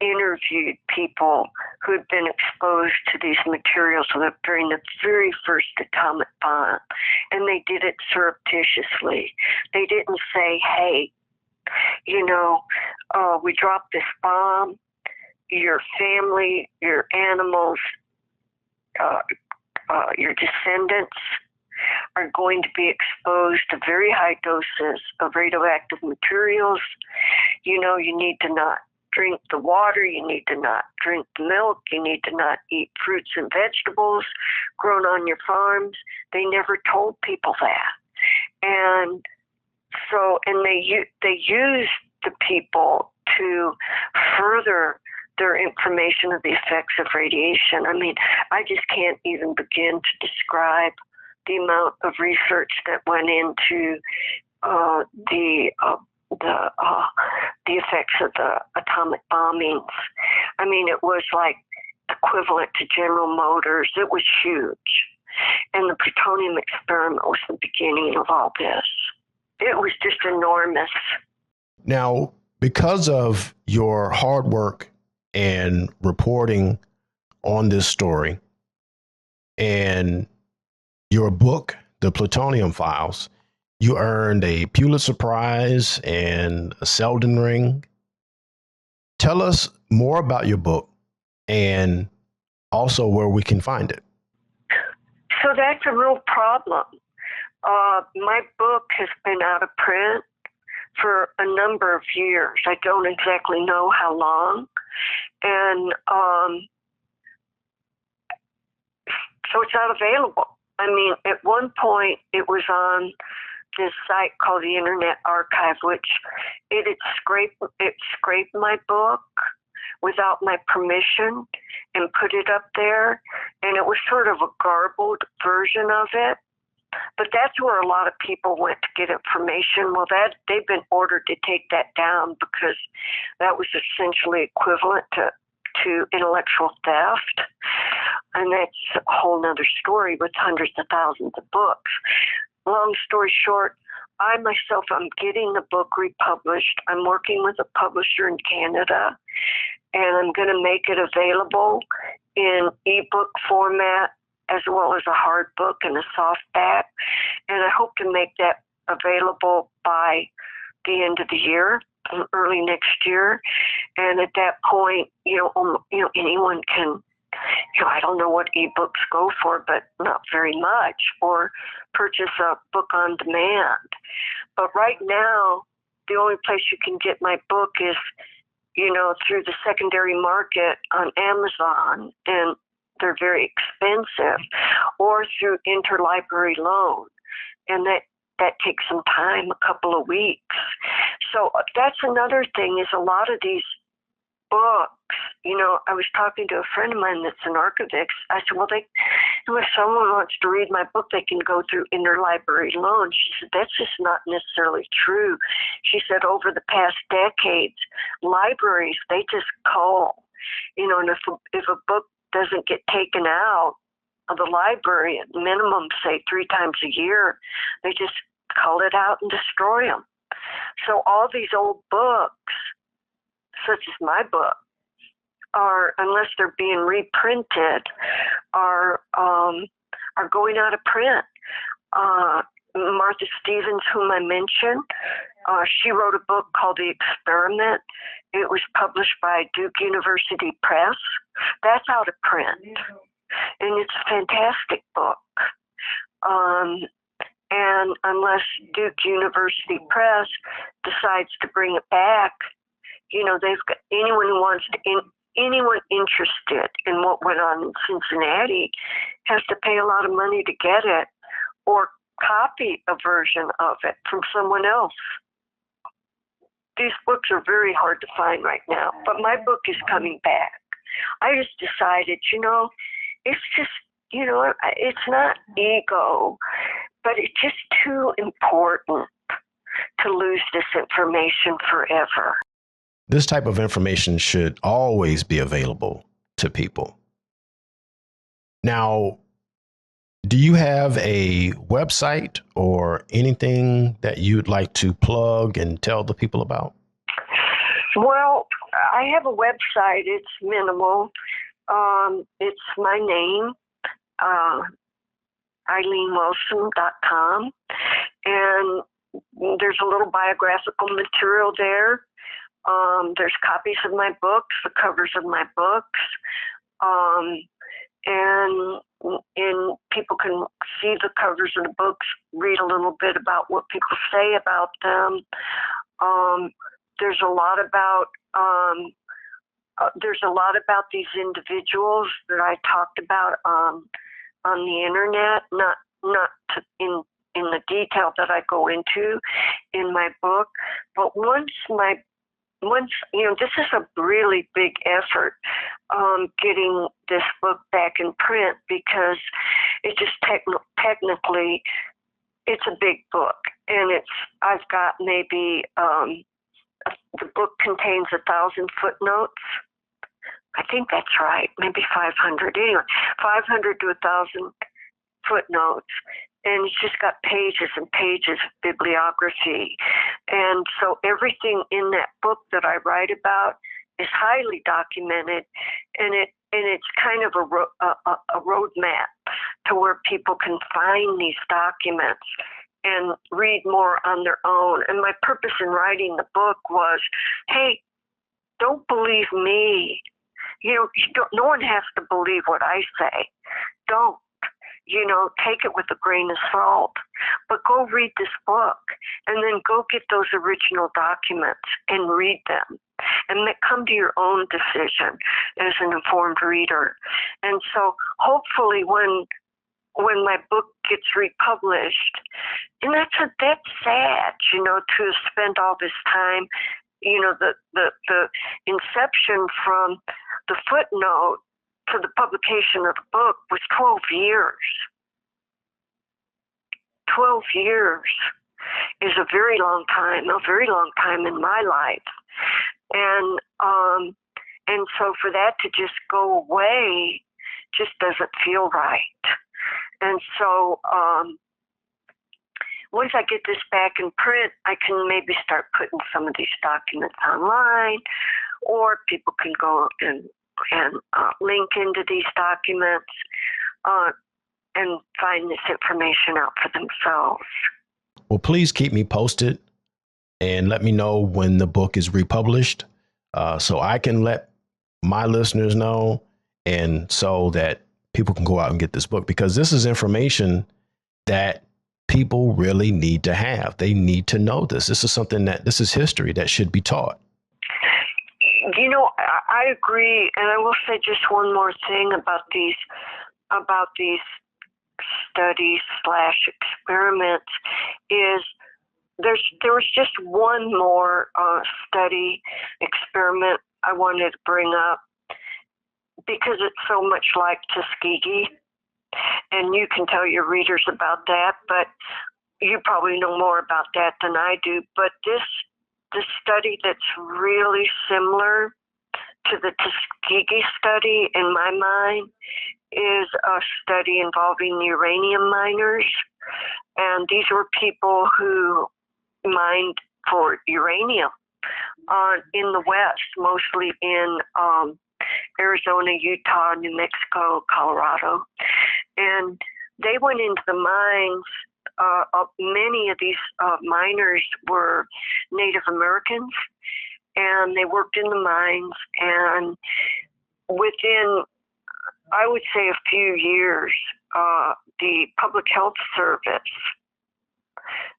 interviewed people who had been exposed to these materials during the very first atomic bomb, and they did it surreptitiously. They didn't say, hey, we dropped this bomb, your family, your animals, your descendants are going to be exposed to very high doses of radioactive materials. You need to not drink the water, you need to not drink the milk, you need to not eat fruits and vegetables grown on your farms. They never told people that. And so, they used the people to further their information of the effects of radiation. I just can't even begin to describe the amount of research that went into the effects of the atomic bombings. It was like equivalent to General Motors. It was huge. And the plutonium experiment was the beginning of all this. It was just enormous. Now, because of your hard work and reporting on this story and your book the plutonium files, you earned a Pulitzer Prize and a Selden Ring. Tell us more about your book and also where we can find it. So that's a real problem. My book has been out of print for a number of years. I don't exactly know how long. And so it's not available. I mean, at one point it was on this site called the Internet Archive, which it scraped my book without my permission and put it up there. And it was sort of a garbled version of it. But that's where a lot of people went to get information. Well, they've been ordered to take that down because that was essentially equivalent to intellectual theft. And that's a whole nother story with hundreds of thousands of books. Long story short, I myself, I'm getting the book republished. I'm working with a publisher in Canada, and I'm going to make it available in ebook format as well as a hard book and a softback. And I hope to make that available by the end of the year, early next year. And at that point, anyone can, I don't know what ebooks go for, but not very much, or purchase a book on demand. But right now, the only place you can get my book is, through the secondary market on Amazon, and they're very expensive, or through interlibrary loan. And that takes some time, a couple of weeks. So that's another thing, is a lot of these books, I was talking to a friend of mine that's an archivist. I said, well, if someone wants to read my book, they can go through interlibrary loan. She said, that's just not necessarily true. She said, over the past decades, libraries, they just call, and if a book doesn't get taken out of the library at minimum, say 3 times a year, they just call it out and destroy them. So all these old books, such as my book, are, unless they're being reprinted, are going out of print. Martha Stevens, whom I mentioned, she wrote a book called The Experiment. It was published by Duke University Press. That's out of print. And it's a fantastic book. And unless Duke University Press decides to bring it back, they've got anyone interested in what went on in Cincinnati has to pay a lot of money to get it, or copy a version of it from someone else. These books are very hard to find right now, but my book is coming back. I just decided, it's just, it's not ego, but it's just too important to lose this information forever. This type of information should always be available to people. Now, do you have a website or anything that you'd like to plug and tell the people about? Well, I have a website. It's minimal. It's my name, EileenWelsome.com. And there's a little biographical material there. There's copies of my books, the covers of my books, and people can see the covers of the books, read a little bit about what people say about them. There's a lot about these individuals that I talked about on the internet, not in the detail that I go into in my book, but once this is a really big effort, getting this book back in print, because it just technically, it's a big book, and I've got maybe, the book contains 1,000 footnotes. I think that's right, maybe 500. Anyway, 500 to 1,000 footnotes. And it's just got pages and pages of bibliography. And so everything in that book that I write about is highly documented, and it's kind of a roadmap to where people can find these documents and read more on their own. And my purpose in writing the book was, hey, don't believe me. No one has to believe what I say. Don't. Take it with a grain of salt. But go read this book and then go get those original documents and read them and come to your own decision as an informed reader. And so hopefully when my book gets republished, and that's sad, to have spent all this time, the inception from the footnote to the publication of the book was 12 years. 12 years is a very long time in my life. And so for that to just go away just doesn't feel right. And so once I get this back in print, I can maybe start putting some of these documents online, or people can go and link into these documents and find this information out for themselves. Well, please keep me posted and let me know when the book is republished, so I can let my listeners know, and so that people can go out and get this book, because this is information that people really need to have. They need to know this. This is history that should be taught. I agree, and I will say just one more thing about these studies / experiments is there was just one more study experiment I wanted to bring up, because it's so much like Tuskegee, and you can tell your readers about that, but you probably know more about that than I do. But this study that's really similar to the Tuskegee study, in my mind, is a study involving uranium miners. And these were people who mined for uranium in the West, mostly in Arizona, Utah, New Mexico, Colorado. And they went into the mines. Many of these miners were Native Americans, and they worked in the mines. And within, I would say, a few years, the Public Health Service,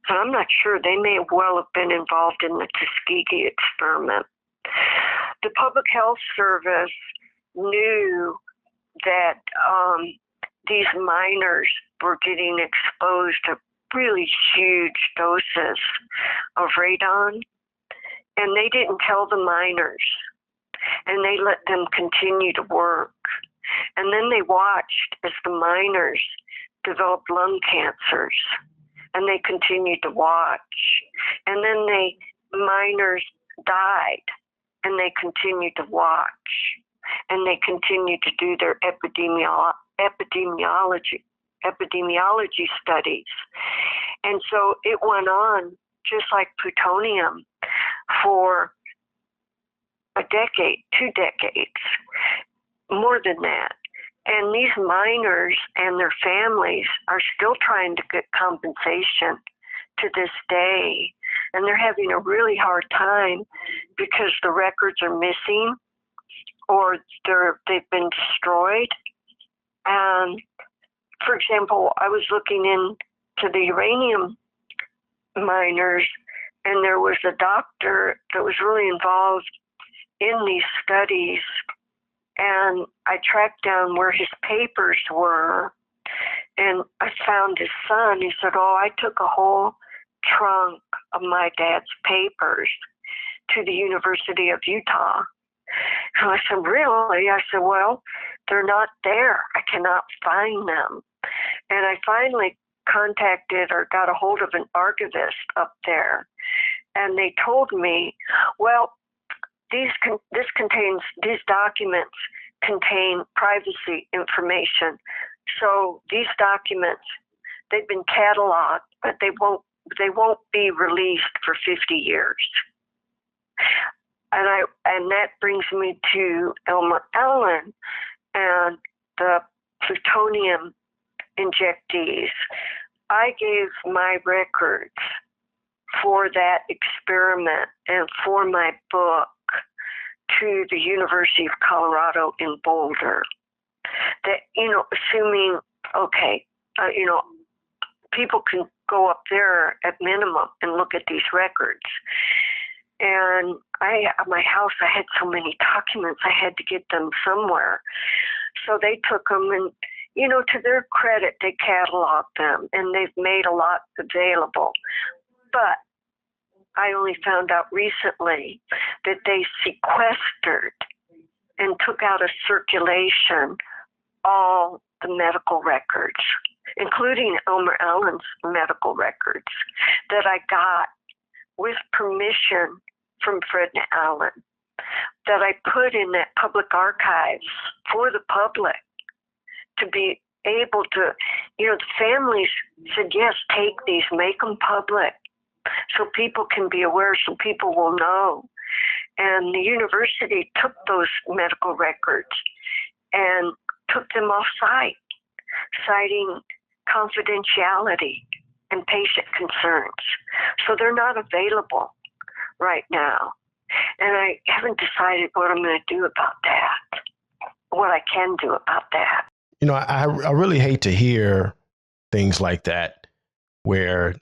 and I'm not sure, they may well have been involved in the Tuskegee experiment. The Public Health Service knew that these miners were getting exposed to really huge doses of radon, and they didn't tell the miners, and they let them continue to work. And then they watched as the miners developed lung cancers, and they continued to watch. And then miners died, and they continued to watch, and they continued to do their epidemiology studies. And so it went on, just like plutonium, for a decade, 2 decades, more than that. And these miners and their families are still trying to get compensation to this day. And they're having a really hard time because the records are missing, or they've been destroyed. And for example, I was looking into the uranium miners, and there was a doctor that was really involved in these studies. And I tracked down where his papers were, and I found his son. He said, I took a whole trunk of my dad's papers to the University of Utah. And I said, really? I said, well, they're not there. I cannot find them. And I finally contacted or got a hold of an archivist up there, and they told me, well, these documents contain privacy information. So these documents, they've been cataloged, but they won't be released for 50 years. And that brings me to Elmer Allen and the plutonium injectees. I gave my records for that experiment and for my book to the University of Colorado in Boulder. That, assuming, okay, people can go up there at minimum and look at these records. And at my house, I had so many documents, I had to get them somewhere. So they took them and, to their credit, they cataloged them and they've made a lot available. But I only found out recently that they sequestered and took out of circulation all the medical records, including Elmer Allen's medical records that I got with permission from Fred and Allen, that I put in that public archives for the public to be able to, the families said, yes, take these, make them public so people can be aware, so people will know. And the university took those medical records and took them off site, citing confidentiality and patient concerns. So they're not available right now. And I haven't decided what I'm going to do about that, what I can do about that. I really hate to hear things like that where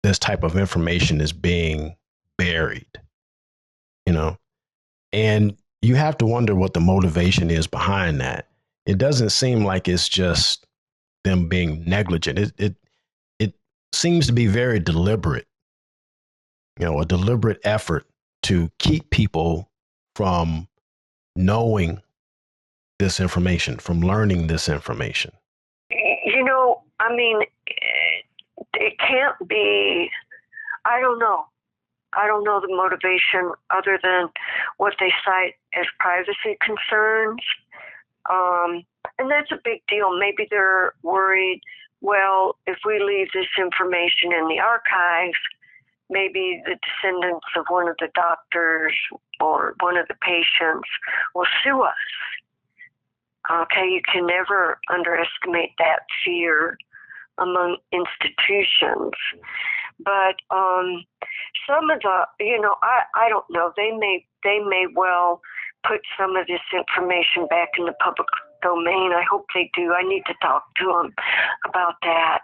this type of information is being buried, and you have to wonder what the motivation is behind that. It doesn't seem like it's just them being negligent. It seems to be very deliberate, a deliberate effort to keep people from knowing this information, from learning this information. It can't be, I don't know. I don't know the motivation other than what they cite as privacy concerns. And that's a big deal. Maybe they're worried, well, if we leave this information in the archives, maybe the descendants of one of the doctors or one of the patients will sue us. Okay, you can never underestimate that fear among institutions. But some of the, I don't know, they may well put some of this information back in the public domain. I hope they do. I need to talk to them about that.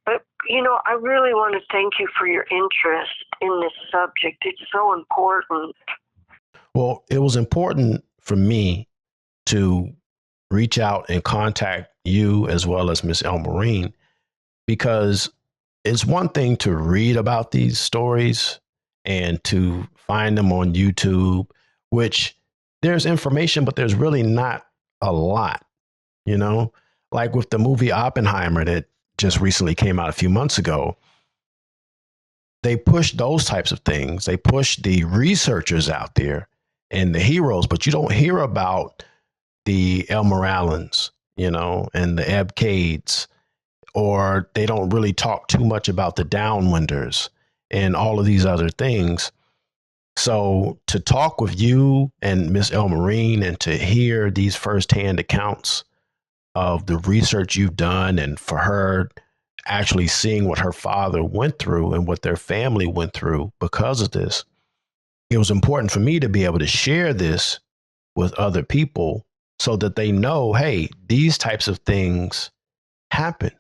But, I really want to thank you for your interest in this subject. It's so important. Well, it was important for me to reach out and contact you as well as Miss Elmarine, because it's one thing to read about these stories and to find them on YouTube, which there's information, but there's really not a lot, like with the movie Oppenheimer that just recently came out a few months ago. They push those types of things. They push the researchers out there and the heroes, but you don't hear about the Elmer Allens, and the Abcades, or they don't really talk too much about the downwinders and all of these other things. So to talk with you and Miss Elmarine and to hear these firsthand accounts of the research you've done, and for her actually seeing what her father went through and what their family went through because of this, it was important for me to be able to share this with other people so that they know, hey, these types of things happened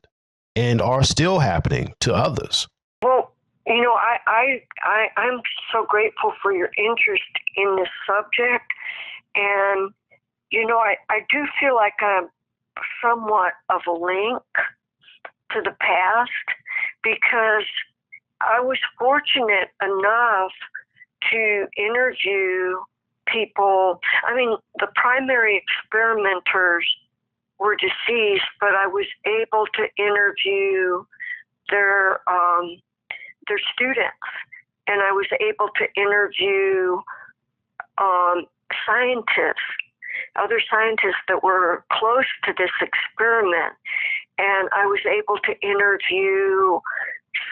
and are still happening to others. Well, I'm so grateful for your interest in this subject. And, I do feel like I'm somewhat of a link to the past, because I was fortunate enough to interview people. The primary experimenters were deceased, but I was able to interview their students, and I was able to interview other scientists that were close to this experiment, and I was able to interview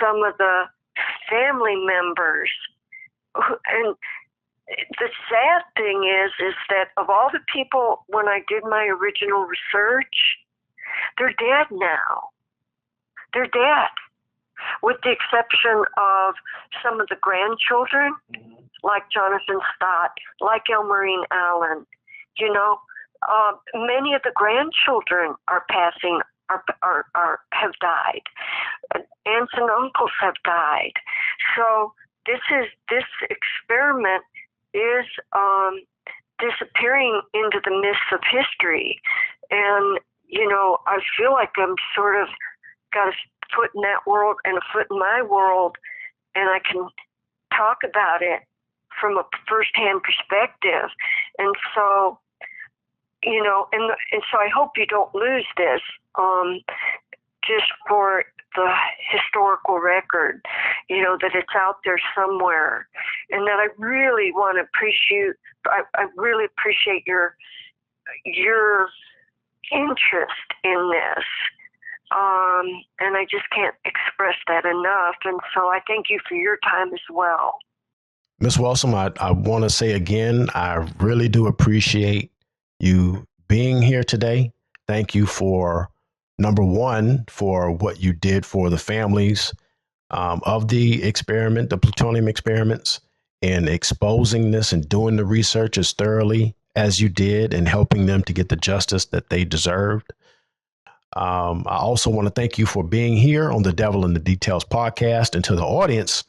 some of the family members, and the sad thing is that of all the people, when I did my original research, they're dead now. They're dead, with the exception of some of the grandchildren, like Jonathan Stott, like Elmerine Allen. Many of the grandchildren are passing, have died. Aunts and uncles have died. So this experiment is disappearing into the mists of history. And, I feel like I'm sort of got a foot in that world and a foot in my world, and I can talk about it from a firsthand perspective. And so, and so I hope you don't lose this, just for the historical record, that it's out there somewhere, and that I really want to appreciate. I really appreciate your interest in this, and I just can't express that enough. And so I thank you for your time as well. Ms. Welsome, I want to say again, I really do appreciate you being here today. Thank you for, number one, for what you did for the families of the experiment, the plutonium experiments, and exposing this and doing the research as thoroughly as you did and helping them to get the justice that they deserved. I also want to thank you for being here on the Devil in the Details podcast. And to the audience,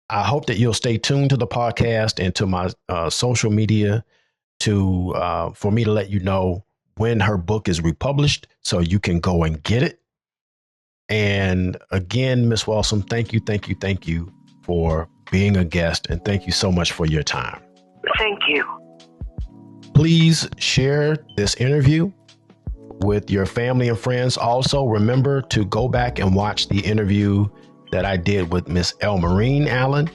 I hope that you'll stay tuned to the podcast and to my social media for me to let you know when her book is republished so you can go and get it. And again, Ms. Welsome, thank you for being a guest, and thank you so much for your time. Thank you. Please share this interview with your family and friends. Also, remember to go back and watch the interview that I did with Miss Elmerine Allen.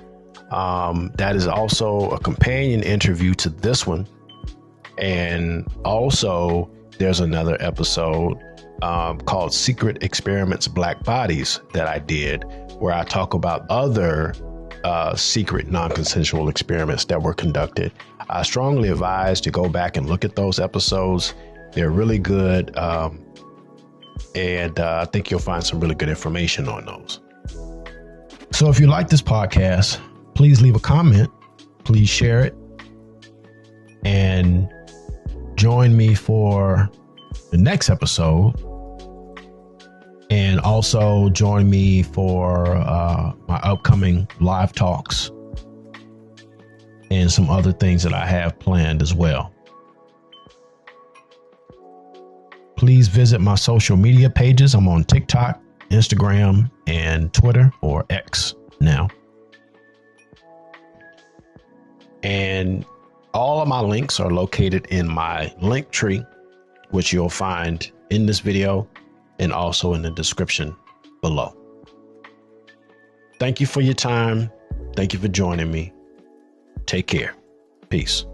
That is also a companion interview to this one. And also, there's another episode called Secret Experiments Black Bodies that I did, where I talk about other secret non-consensual experiments that were conducted. I strongly advise to go back and look at those episodes. They're really good. And I think you'll find some really good information on those. So if you like this podcast, please leave a comment, please share it, and join me for the next episode. And also join me for my upcoming live talks and some other things that I have planned as well. Please visit my social media pages. I'm on TikTok, Instagram, and Twitter, or X now. And all of my links are located in my link tree, which you'll find in this video and also in the description below. Thank you for your time. Thank you for joining me. Take care. Peace.